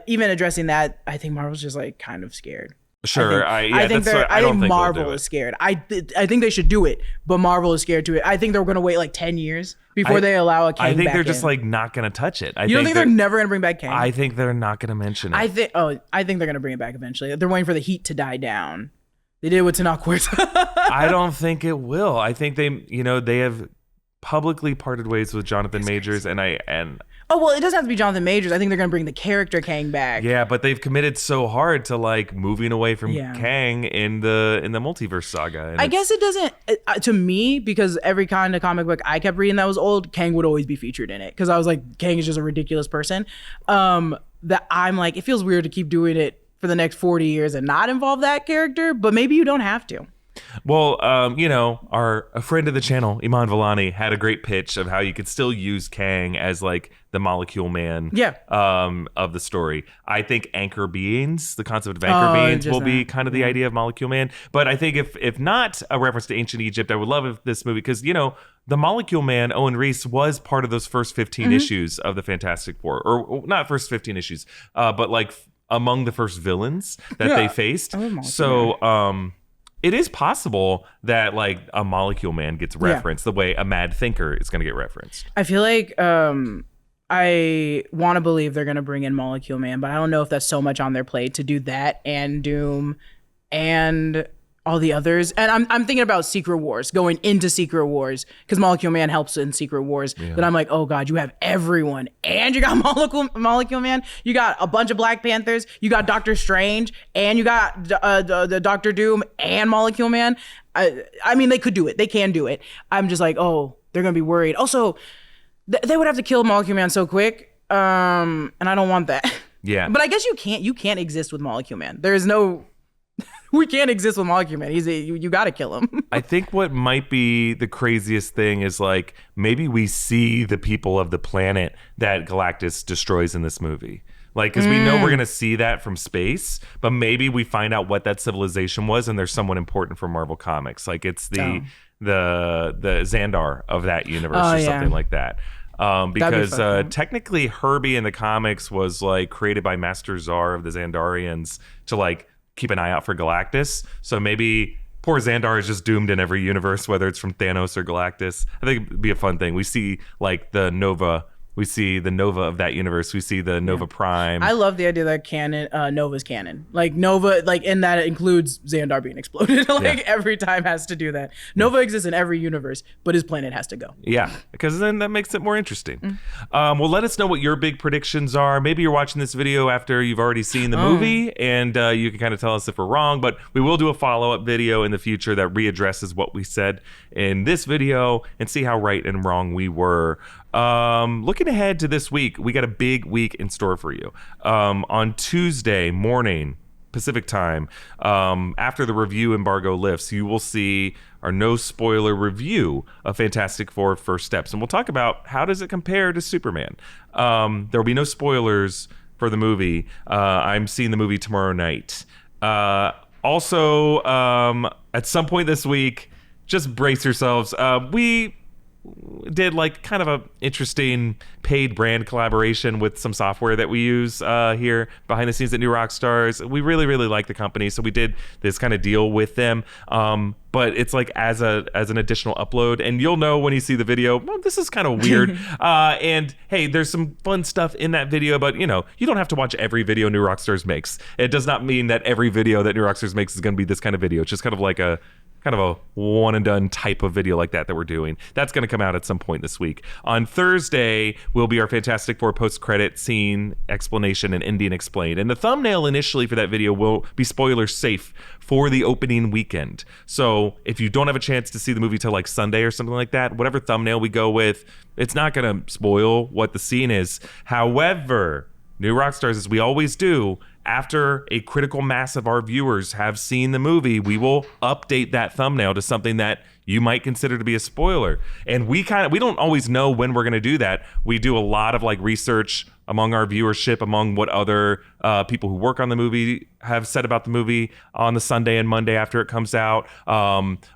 even addressing that, I think Marvel's just like kind of scared. Sure. I think Marvel is scared. I think they should do it, but Marvel is scared to it. I think they're going to wait like 10 years before they allow a Kang I think back they're just in. like not going to touch it. You don't think they're never going to bring back Kang? I think they're not going to mention it. I think they're going to bring it back eventually. They're waiting for the heat to die down. They did it with Tenoch. I don't think it will. I think they have publicly parted ways with Jonathan Majors, and Oh, well, it doesn't have to be Jonathan Majors. I think they're going to bring the character Kang back. yeah, but they've committed so hard to like moving away from Yeah. Kang in the multiverse saga. And I guess it doesn't, to me, because every kind of comic book I kept reading that was old, Kang would always be featured in it. Because I was like, Kang is just a ridiculous person. That I'm like, it feels weird to keep doing it for the next 40 years and not involve that character, but maybe you don't have to. Well, a friend of the channel, Iman Vellani, had a great pitch of how you could still use Kang as like the molecule man of the story. I think anchor beings, the concept of anchor beings will be kind of the idea of molecule man. But I think if not a reference to ancient Egypt, I would love if this movie, because, the molecule man, Owen Reese, was part of those first 15 issues of the Fantastic Four, or not first 15 issues, but like among the first villains that they faced. So, it is possible that like a molecule man gets referenced the way a mad thinker is going to get referenced. I feel like I want to believe they're going to bring in Molecule Man, but I don't know if that's so much on their plate to do that and Doom and all the others. And I'm thinking about Secret Wars, going into Secret Wars, because Molecule Man helps in Secret Wars. Then I'm like, oh God, you have everyone. And you got Molecule Man. You got a bunch of Black Panthers. You got Doctor Strange. And you got the Doctor Doom and Molecule Man. I mean, they could do it. They can do it. I'm just like, oh, they're going to be worried. Also, they would have to kill Molecule Man so quick. And I don't want that. Yeah. But I guess you can't exist with Molecule Man. There is no... We can't exist with Molecule Man. You got to kill him. I think what might be the craziest thing is like maybe we see the people of the planet that Galactus destroys in this movie. Like, because we know we're gonna see that from space, but maybe we find out what that civilization was, and there's someone important for Marvel Comics. Like it's the Xandar of that universe or something like that. Because technically Herbie in the comics was like created by Master Zar of the Xandarians to like keep an eye out for Galactus. So maybe poor Xandar is just doomed in every universe, whether it's from Thanos or Galactus. I think it'd be a fun thing. We see like the Nova. We see the Nova of that universe. We see the Nova Prime. I love the idea that Nova's canon. Like Nova, like in that it includes Xandar being exploded. Like every time has to do that. Nova exists in every universe, but his planet has to go. Yeah, because then that makes it more interesting. Well, let us know what your big predictions are. Maybe you're watching this video after you've already seen the movie, and you can kind of tell us if we're wrong. But we will do a follow-up video in the future that readdresses what we said in this video and see how right and wrong we were. Looking ahead to this week, we got a big week in store for you. On Tuesday morning, Pacific time, after the review embargo lifts, you will see our no spoiler review of Fantastic Four First Steps. And we'll talk about how does it compare to Superman. There will be no spoilers for the movie. I'm seeing the movie tomorrow night. Also, at some point this week, just brace yourselves. We did like kind of a interesting paid brand collaboration with some software that we use here behind the scenes at New Rockstars. We really like the company, so we did this kind of deal with them. But it's like as an additional upload, and you'll know when you see the video, well, this is kind of weird. And hey, there's some fun stuff in that video, but you know, you don't have to watch every video New Rockstars makes. It does not mean that every video that New Rockstars makes is going to be this kind of video. It's just kind of a one and done type of video like that we're doing. That's going to come out at some point this week. On Thursday will be our Fantastic Four post-credit scene explanation and Indian Explained. And the thumbnail initially for that video will be spoiler safe for the opening weekend. So if you don't have a chance to see the movie till like Sunday or something like that, whatever thumbnail we go with, it's not going to spoil what the scene is. However, New Rockstars, as we always do, after a critical mass of our viewers have seen the movie, we will update that thumbnail to something that you might consider to be a spoiler. And we don't always know when we're going to do that. We do a lot of like research among our viewership, among what other people who work on the movie have said about the movie on the Sunday and Monday after it comes out,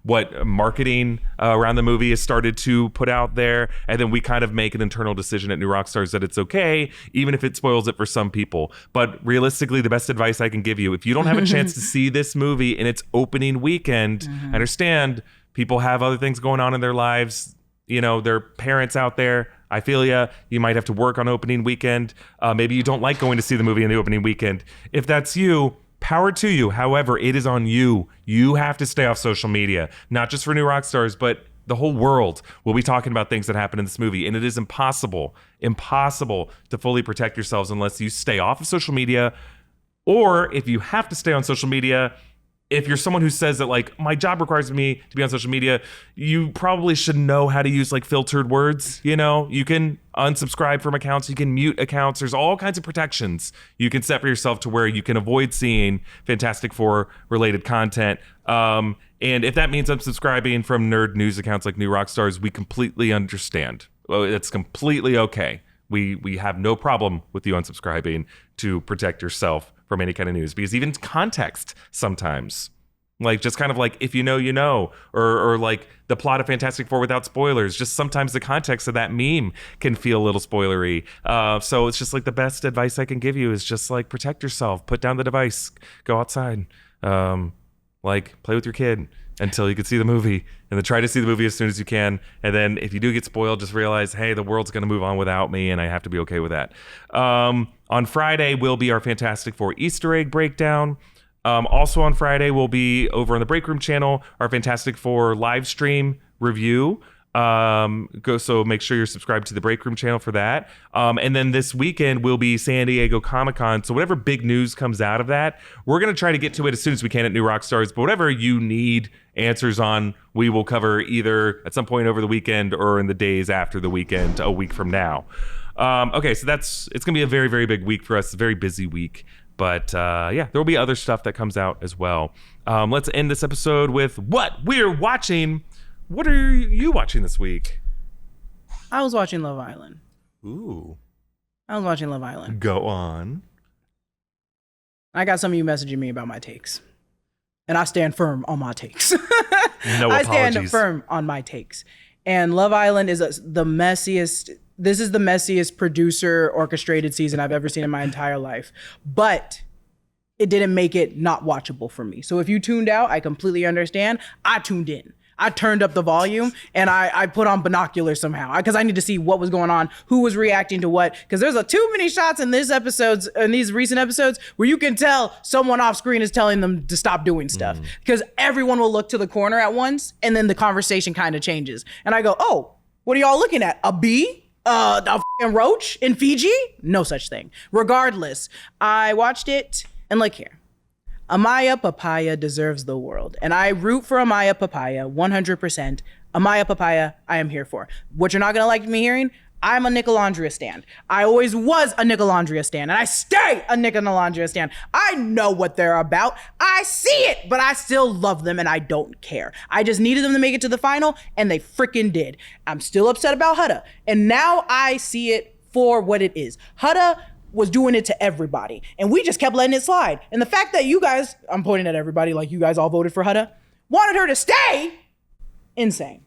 what marketing around the movie has started to put out there, and then we kind of make an internal decision at New Rockstars that it's okay, even if it spoils it for some people. But realistically, the best advice I can give you, if you don't have a chance to see this movie in its opening weekend, I understand people have other things going on in their lives. You know, there are parents out there. I feel you might have to work on opening weekend. Maybe you don't like going to see the movie in the opening weekend. If that's you, power to you. However, it is on you. You have to stay off social media, not just for New Rockstars, but the whole world will be talking about things that happen in this movie. And it is impossible to fully protect yourselves unless you stay off of social media. Or if you have to stay on social media, if you're someone who says that like my job requires me to be on social media, you probably should know how to use like filtered words. You know, you can unsubscribe from accounts, you can mute accounts. There's all kinds of protections you can set for yourself to where you can avoid seeing Fantastic Four related content. And if that means unsubscribing from nerd news accounts like New Rockstars, we completely understand. It's completely okay. We have no problem with you unsubscribing to protect yourself from any kind of news, because even context sometimes, like just kind of like if you know, you know, or like the plot of Fantastic Four without spoilers, just sometimes the context of that meme can feel a little spoilery. So it's just like the best advice I can give you is just like protect yourself, put down the device, go outside, like play with your kid until you can see the movie, and then try to see the movie as soon as you can. And then if you do get spoiled, just realize, hey, the world's going to move on without me, and I have to be okay with that. On Friday will be our Fantastic Four Easter egg breakdown. Also on Friday will be over on the Break Room channel, our Fantastic Four live stream review. So make sure you're subscribed to the Break Room channel for that. And then this weekend will be San Diego Comic-Con. So whatever big news comes out of that, we're going to try to get to it as soon as we can at New Rockstars. But whatever you need answers on, we will cover either at some point over the weekend or in the days after the weekend, a week from now. Okay, so it's going to be a very, very big week for us. A very busy week. But yeah, there will be other stuff that comes out as well. Let's end this episode with what we're watching. What are you watching this week? I was watching Love Island. Ooh. I was watching Love Island. Go on. I got some of you messaging me about my takes. And I stand firm on my takes. No I apologies. stand firm on my takes. And Love Island is the messiest. This is the messiest producer orchestrated season I've ever seen in my entire life. But it didn't make it not watchable for me. So if you tuned out, I completely understand. I tuned in. I turned up the volume and I put on binoculars somehow because I need to see what was going on, who was reacting to what. Because there's too many shots in these recent episodes where you can tell someone off screen is telling them to stop doing stuff. Because everyone will look to the corner at once and then the conversation kind of changes. And I go, oh, what are y'all looking at? A bee? A f***ing roach in Fiji? No such thing. Regardless, I watched it and look here. Amaya Papaya deserves the world. And I root for Amaya Papaya 100%. Amaya Papaya, I am here for. What you're not going to like me hearing, I'm a Nicolandria stan. I always was a Nicolandria stan, and I stay a Nicolandria stan. I know what they're about. I see it, but I still love them, and I don't care. I just needed them to make it to the final, and they freaking did. I'm still upset about Hutta, and now I see it for what it is. Hutta was doing it to everybody, and we just kept letting it slide. And the fact that you guys, I'm pointing at everybody like you guys all voted for Hutta, wanted her to stay, insane.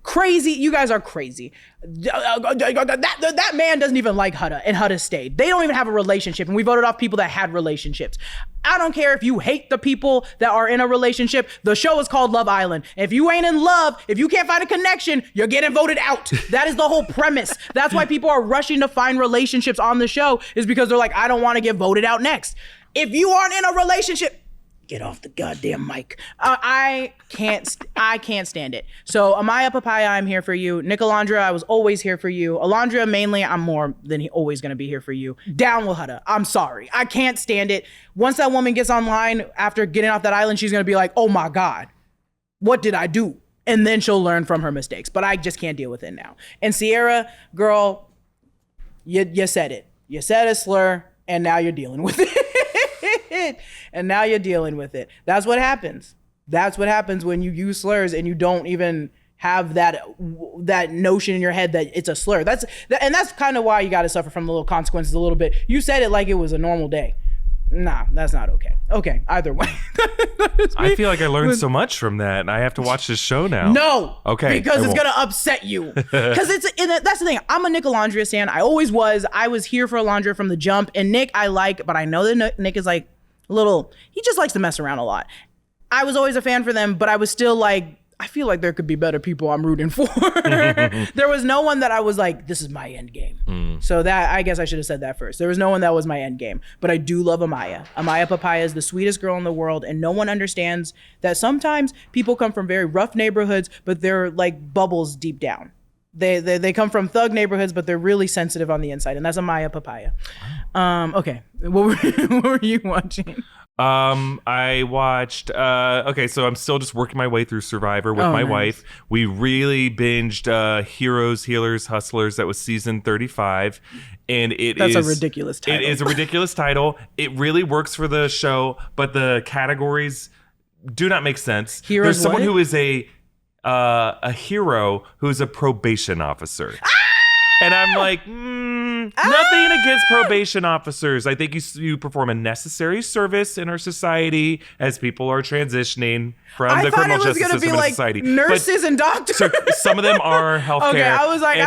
Crazy, you guys are crazy. That man doesn't even like Hutta, and Hutta stayed. They don't even have a relationship, and we voted off people that had relationships. I don't care if you hate the people that are in a relationship. The show is called Love Island. If you ain't in love, if you can't find a connection, you're getting voted out. That is the whole premise. That's why people are rushing to find relationships on the show, is because they're like, I don't want to get voted out next. If you aren't in a relationship, get off the goddamn mic. I can't stand it. So Amaya Papaya, I'm here for you. Nicolandra, I was always here for you. Alondra, mainly, I'm more than always going to be here for you. Down with Hutta. I'm sorry. I can't stand it. Once that woman gets online after getting off that island, she's going to be like, oh my God, what did I do? And then she'll learn from her mistakes. But I just can't deal with it now. And Sierra, girl, you said it. You said a slur, and now you're dealing with it. And now you're dealing with it. That's what happens. That's what happens when you use slurs and you don't even have that notion in your head that it's a slur. That's kind of why you got to suffer from the little consequences a little bit. You said it like it was a normal day. Nah, that's not okay. Okay, either way. I feel like I learned so much from that, and I have to watch this show now. No. Okay. Because it's going to upset you. Because that's the thing. I'm a Nicolandria stan. I always was. I was here for Alondra from the jump. And Nick, I like, but I know that Nick is like he just likes to mess around a lot. I was always a fan for them, but I was still like, I feel like there could be better people I'm rooting for. There was no one that I was like, this is my end game. So that, I guess I should have said that first. There was no one that was my end game, but I do love Amaya. Amaya Papaya is the sweetest girl in the world, and no one understands that sometimes people come from very rough neighborhoods, but they're like bubbles deep down. They come from thug neighborhoods, but they're really sensitive on the inside, and that's Amaya Papaya. Okay, what were you watching? I watched, okay, so I'm still just working my way through Survivor with my wife. We really binged Heroes, Healers, Hustlers. That was season 35. And that's a ridiculous title. It is a ridiculous title. It really works for the show, but the categories do not make sense. There's someone who is a hero who's a probation officer. And I'm like, nothing against probation officers. I think you perform a necessary service in our society as people are transitioning from the criminal justice system in society. Nurses and doctors. So some of them are healthcare. Okay, I was like,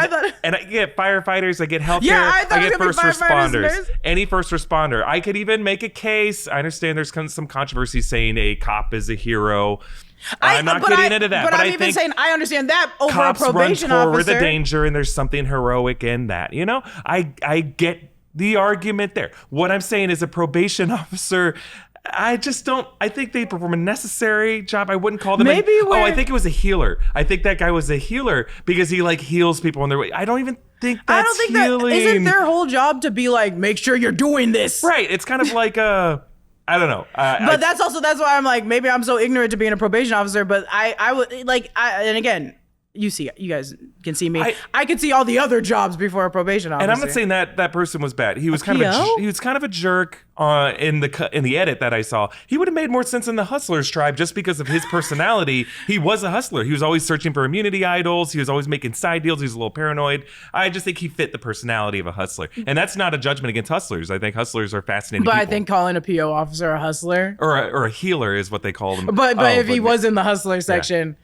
and I get firefighters, I get healthcare, I get first responders. Any first responder. I could even make a case. I understand there's some controversy saying a cop is a hero. I'm not getting into that. But I'm even saying I understand that over a probation run officer. The danger, and there's something heroic in that. You know, I get the argument there. What I'm saying is a probation officer, I just don't. I think they perform a necessary job. I wouldn't call them. I think it was a healer. I think that guy was a healer because he like heals people on their way. I don't even think that's healing. Isn't their whole job to be like, make sure you're doing this? Right. It's kind of like a. I don't know. But that's why I'm like, maybe I'm so ignorant to being a probation officer, but I would like, and again, you guys can see me. I could see all the other jobs before a probation officer. And I'm not saying that person was bad. He was kind of a jerk in the edit that I saw. He would have made more sense in the Hustlers tribe just because of his personality. He was a hustler. He was always searching for immunity idols. He was always making side deals. He was a little paranoid. I just think he fit the personality of a hustler. And that's not a judgment against hustlers. I think hustlers are fascinating people. I think calling a PO officer a hustler or a healer is what they call them. But if he was in the hustler section,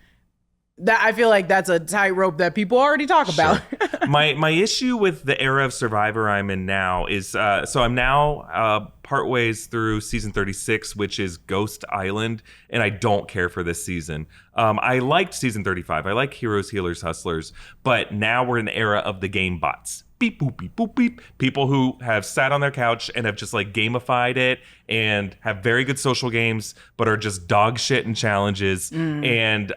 that I feel like that's a tightrope that people already talk about. Sure. My issue with the era of Survivor I'm in now is so I'm now partways through season 36, which is Ghost Island, and I don't care for this season. I liked season 35. I like Heroes, Healers, Hustlers, but now we're in the era of the game bots. Beep, boop, beep, boop, beep. People who have sat on their couch and have just like gamified it and have very good social games, but are just dog shit in challenges. And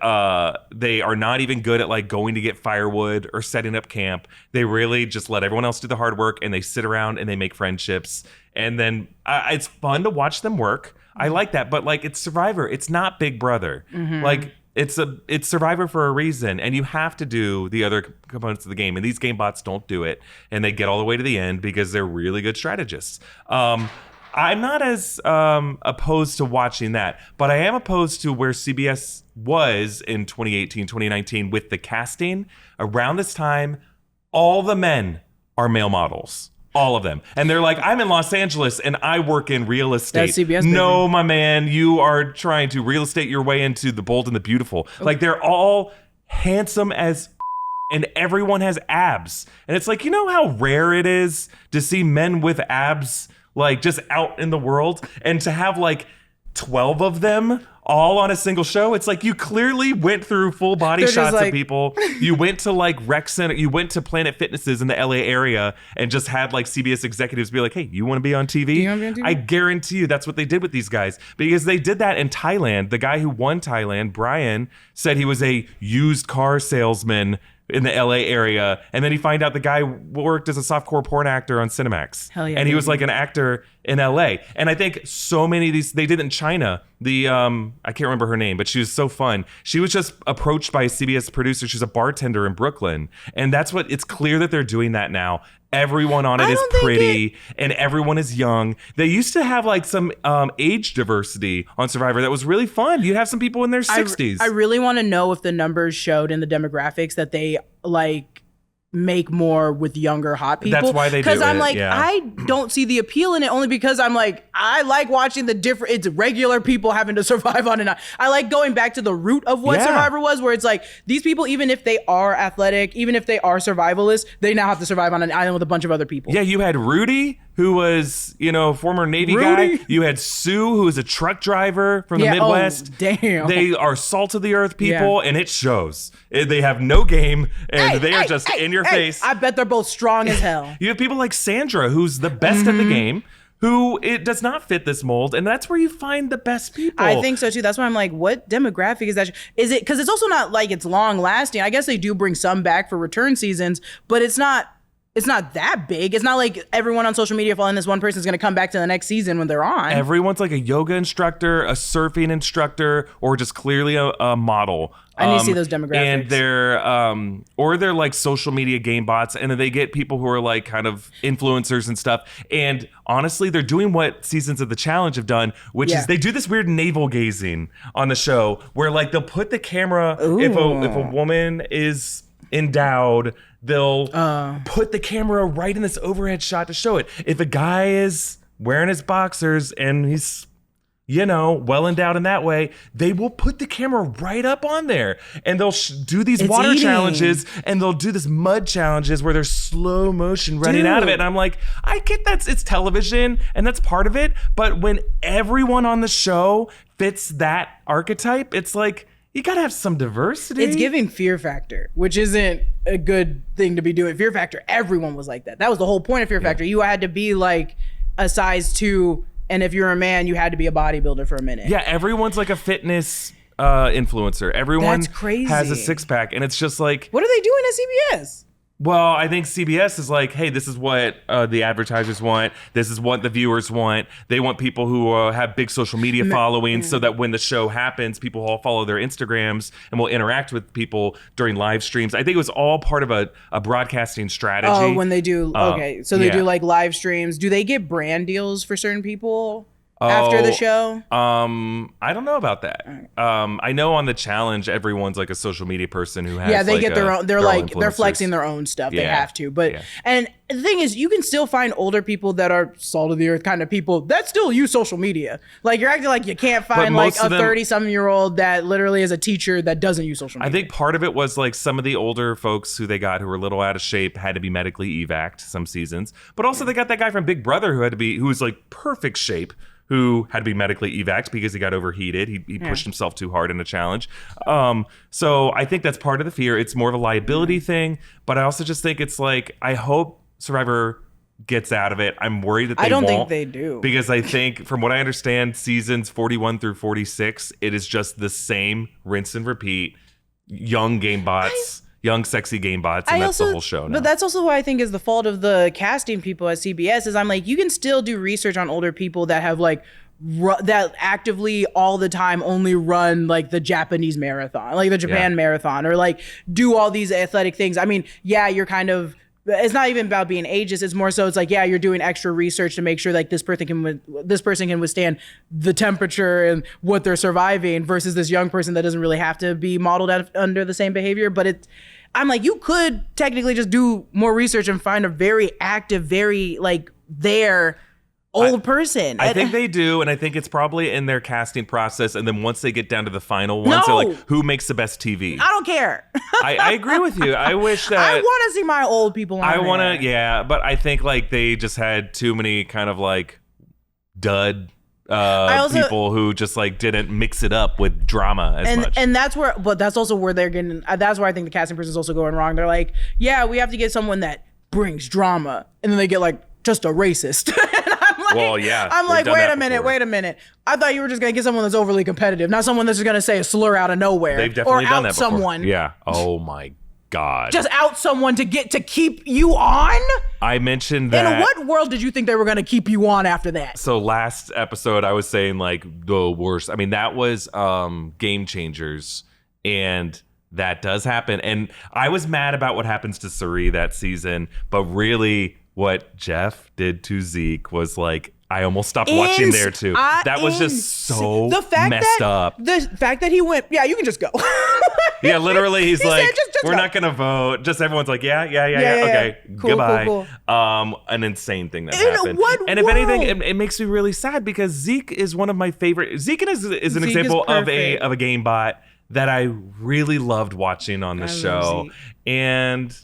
they are not even good at like going to get firewood or setting up camp. They really just let everyone else do the hard work, and they sit around and they make friendships. And then it's fun to watch them work. I like that, but like it's Survivor. It's not Big Brother. Like it's Survivor for a reason, and you have to do the other components of the game. And these game bots don't do it, and they get all the way to the end because they're really good strategists. I'm not as opposed to watching that, but I am opposed to where CBS was in 2018, 2019 with the casting. Around this time, all the men are male models. All of them. And they're like, I'm in Los Angeles and I work in real estate. That's CBS, no, my man, you are trying to real estate your way into the bold and the beautiful. Like they're all handsome as and everyone has abs. And it's like, you know how rare it is to see men with abs like just out in the world, and to have like 12 of them all on a single show. It's like you clearly went through full body shots of people. You went to like rec center, you went to Planet Fitnesses in the LA area and just had like CBS executives be like, hey, you want to be on TV? I guarantee you that's what they did with these guys, because they did that in Thailand. The guy who won Thailand, Brian, said he was a used car salesman in the LA area, and then he find out the guy worked as a softcore porn actor on Cinemax. Hell yeah, and he was like an actor in LA. And I think so many of these, they did it in China. The I can't remember her name, but she was so fun. She was just approached by a CBS producer. She's a bartender in Brooklyn, and that's what it's clear that they're doing that now. Everyone on it is pretty and everyone is young. They used to have like some age diversity on Survivor that was really fun. You'd have some people in their 60s. I really want to know if the numbers showed in the demographics that they like make more with younger hot people. That's why they do it. Because I'm like, yeah. I don't see the appeal in it, only because I'm like, I like watching the different, it's regular people having to survive on it. I like going back to the root of what Survivor was, where it's like, these people, even if they are athletic, even if they are survivalists, they now have to survive on an island with a bunch of other people. Yeah, you had Rudy, who was, former Navy guy. You had Sue, who was a truck driver from the Midwest. Oh, damn. They are salt of the earth people, and it shows. They have no game, and they are just in your face. I bet they're both strong as hell. You have people like Sandra, who's the best at the game, who it does not fit this mold, and that's where you find the best people. I think so too. That's why I'm like, what demographic is that? Is it because it's also not like it's long lasting? I guess they do bring some back for return seasons, but it's not that big. It's not like everyone on social media following this one person is going to come back to the next season when they're on. Everyone's like a yoga instructor, a surfing instructor, or just clearly a model. I need to see those demographics. And they're like social media game bots, and then they get people who are like kind of influencers and stuff. And honestly, they're doing what seasons of The Challenge have done, which is they do this weird navel gazing on the show, where like they'll put the camera, if a woman is endowed, they'll put the camera right in this overhead shot to show it. If a guy is wearing his boxers and he's well endowed in that way, they will put the camera right up on there, and they'll do these water challenges, and they'll do this mud challenges where there's slow motion running out of it. And I'm like, I get it's television and that's part of it, but when everyone on the show fits that archetype, it's like, you gotta have some diversity. It's giving Fear Factor, which isn't a good thing to be doing. Fear Factor, everyone was like that. That was the whole point of Fear Factor. You had to be like a size 2, and if you're a man, you had to be a bodybuilder for a minute. Yeah, everyone's like a fitness influencer. Everyone That's crazy. has a 6-pack, and it's just like, what are they doing at CBS? Well, I think CBS is like, hey, this is what the advertisers want. This is what the viewers want. They want people who have big social media followings so that when the show happens, people all follow their Instagrams and will interact with people during live streams. I think it was all part of a broadcasting strategy. Oh, when they do, okay. So they do like live streams. Do they get brand deals for certain people? After the show? I don't know about that. I know on the challenge, everyone's like a social media person who has they get their own. They're flexing their own stuff. Yeah. They have to. But and the thing is, you can still find older people that are salt of the earth kind of people that still use social media. Like you're acting like you can't find like a 30-something-year-old that literally is a teacher that doesn't use social media. I think part of it was like some of the older folks who they got who were a little out of shape had to be medically evac'd some seasons. But also they got that guy from Big Brother who was like perfect shape, who had to be medically evac'd because he got overheated. He pushed himself too hard in a challenge. So I think that's part of the fear. It's more of a liability thing. But I also just think it's like, I hope Survivor gets out of it. I'm worried that they won't. I don't think they do. Because I think, from what I understand, seasons 41 through 46, it is just the same rinse and repeat. Young game bots. Young, sexy game bots, and that's the whole show now. But that's also what I think is the fault of the casting people at CBS is I'm like, you can still do research on older people that have like, that actively all the time only run like the Japanese marathon, like the Japan marathon, or like do all these athletic things. I mean, you're kind of, it's not even about being ageist. It's more so it's like, you're doing extra research to make sure like this person can withstand the temperature and what they're surviving versus this young person that doesn't really have to be modeled under the same behavior. But I'm like, you could technically just do more research and find a very active, very like old person. I think they do, and I think it's probably in their casting process. And then once they get down to the final ones, they're like, who makes the best TV? I don't care. I agree with you. I wish that I want to see my old people on but I think like they just had too many kind of like dud people who just like didn't mix it up with drama as much. And that's also where they're getting, that's where I think the casting person is also going wrong. They're like, we have to get someone that brings drama. And then they get like just a racist. I'm like, wait a minute. I thought you were just going to get someone that's overly competitive, not someone that's just going to say a slur out of nowhere. They've definitely done that before. Someone. Yeah. Oh my God. Just out someone to keep you on? I mentioned that. In what world did you think they were going to keep you on after that? So last episode, I was saying like the worst. I mean, that was Game Changers, and that does happen. And I was mad about what happens to Suri that season, but really what Jeff did to Zeke was like, I almost stopped watching there too. That was just so messed up. The fact that he went, you can just go. Yeah, literally, he's like, just we're not gonna vote. Just everyone's like, yeah. Okay, cool, goodbye. Cool. An insane thing that happened. And if anything, it makes me really sad because Zeke is one of my favorite. Zeke is an example of a game bot that I really loved watching on the show, and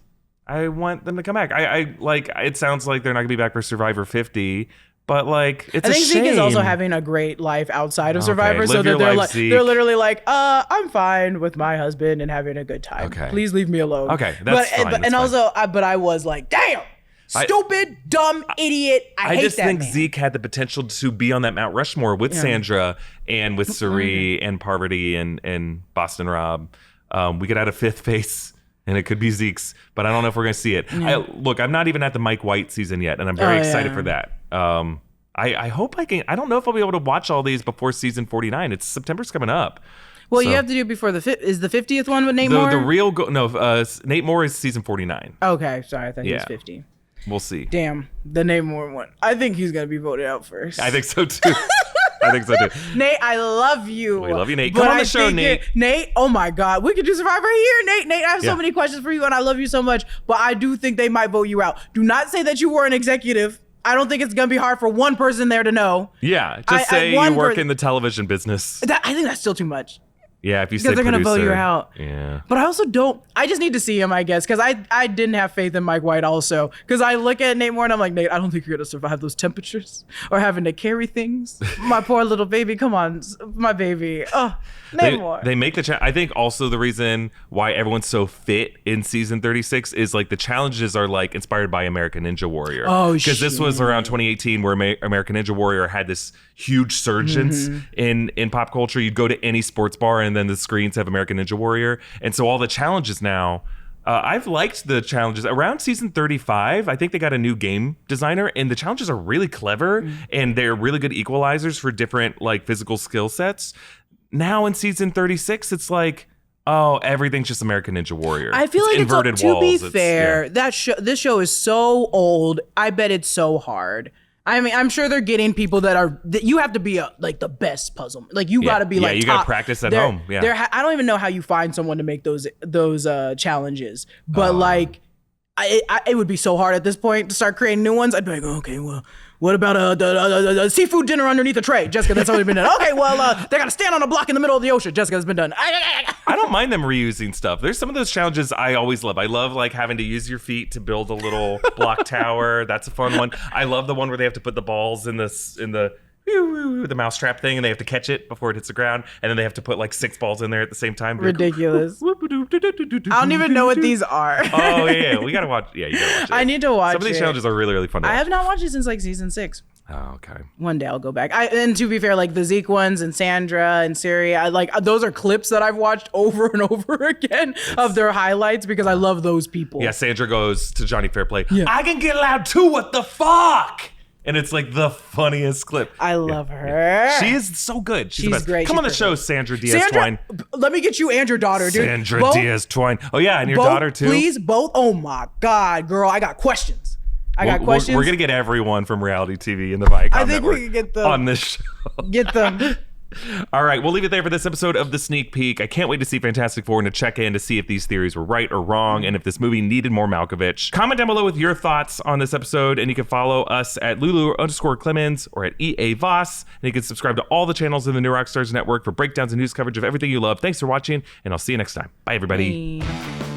I want them to come back. I like. It sounds like they're not gonna be back for Survivor 50. But like, it's a shame. I think Zeke is also having a great life outside of Survivor, so that they're literally like, I'm fine with my husband and having a good time. Okay. Please leave me alone. Okay, that's fine. But I was like, damn, stupid, dumb idiot. I hate just that think man. Zeke had the potential to be on that Mount Rushmore with Sandra and with Suri and Parvati and Boston Rob. We could add a fifth face. And it could be Zeke's, but I don't know if we're going to see it. Yeah. Look, I'm not even at the Mike White season yet, and I'm very excited for that. I hope I can. I don't know if I'll be able to watch all these before season 49. September's coming up. Well, you have to do it before the 50th one with Nate Moore? The real Nate Moore is season 49. Okay, sorry, I thought he was 50. We'll see. Damn, the Nate Moore one. I think he's going to be voted out first. I think so too. I think so too. Nate, I love you. We love you, Nate. Come on the show, Nate. Nate, oh my God. We could do Survivor here, Nate. Nate, I have so many questions for you, and I love you so much, but I do think they might vote you out. Do not say that you were an executive. I don't think it's going to be hard for one person there to know. Yeah, just say you work in the television business. I think that's still too much. Yeah, if you say because they're going to vote you out. Yeah. But I also don't. I just need to see him, I guess, because I didn't have faith in Mike White also. Because I look at Nate Moore and I'm like, Nate, I don't think you're going to survive those temperatures or having to carry things. My poor little baby. Come on, my baby. Oh, Nate Moore. They make the I think also the reason why everyone's so fit in season 36 is like the challenges are like inspired by American Ninja Warrior. Oh, because this was around 2018 where American Ninja Warrior had this huge surgence in pop culture. You'd go to any sports bar and then the screens have American Ninja Warrior. And so all the challenges now I've liked the challenges. Around season 35, I think they got a new game designer, and the challenges are really clever, and they're really good equalizers for different like physical skill sets. Now in season 36, it's like, oh, everything's just American Ninja Warrior. I feel like inverted to walls. be fair, this show is so old. I bet it's so hard. I mean, I'm sure they're getting people that you have to be like the best puzzle. Like you got to be like you got to practice at home. Yeah. I don't even know how you find someone to make those challenges, but like it would be so hard at this point to start creating new ones. I'd be like, okay, well, what about a seafood dinner underneath a tray? Jessica, that's already been done. Okay, well, they got to stand on a block in the middle of the ocean. Jessica, that's been done. I don't mind them reusing stuff. There's some of those challenges I always love. I love like having to use your feet to build a little block tower. That's a fun one. I love the one where they have to put the balls in the mousetrap thing, and they have to catch it before it hits the ground, and then they have to put like 6 balls in there at the same time. Ridiculous. I don't even know what these are. Oh yeah, we gotta watch. Yeah, you gotta watch it. I need to watch. Some of these challenges are really, really fun to watch. I have not watched it since like season 6. Oh, okay. One day I'll go back. And to be fair, like the Zeke ones and Sandra and Siri, those are clips that I've watched over and over again of their highlights because I love those people. Yeah, Sandra goes to Johnny Fairplay. Yeah. I can get loud too. What the fuck? And it's like the funniest clip. I love her. She is so good. She's great. Come on the show, Sandra Diaz-Twine. Let me get you and your daughter, dude. Sandra Diaz-Twine. Oh, yeah, and your daughter, too. Please, both. Oh, my God, girl. I got questions. We're going to get everyone from reality TV in the Viacom I think network we can get them on this show. Get them. All right, we'll leave it there for this episode of The Sneak Peek. I can't wait to see Fantastic Four and to check in to see if these theories were right or wrong and if this movie needed more Malkovich. Comment down below with your thoughts on this episode, and you can follow us at Lulu_Clemons or at EA Voss, and you can subscribe to all the channels in the New Rockstars network for breakdowns and news coverage of everything you love. Thanks for watching, and I'll see you next time. Bye, everybody. Bye.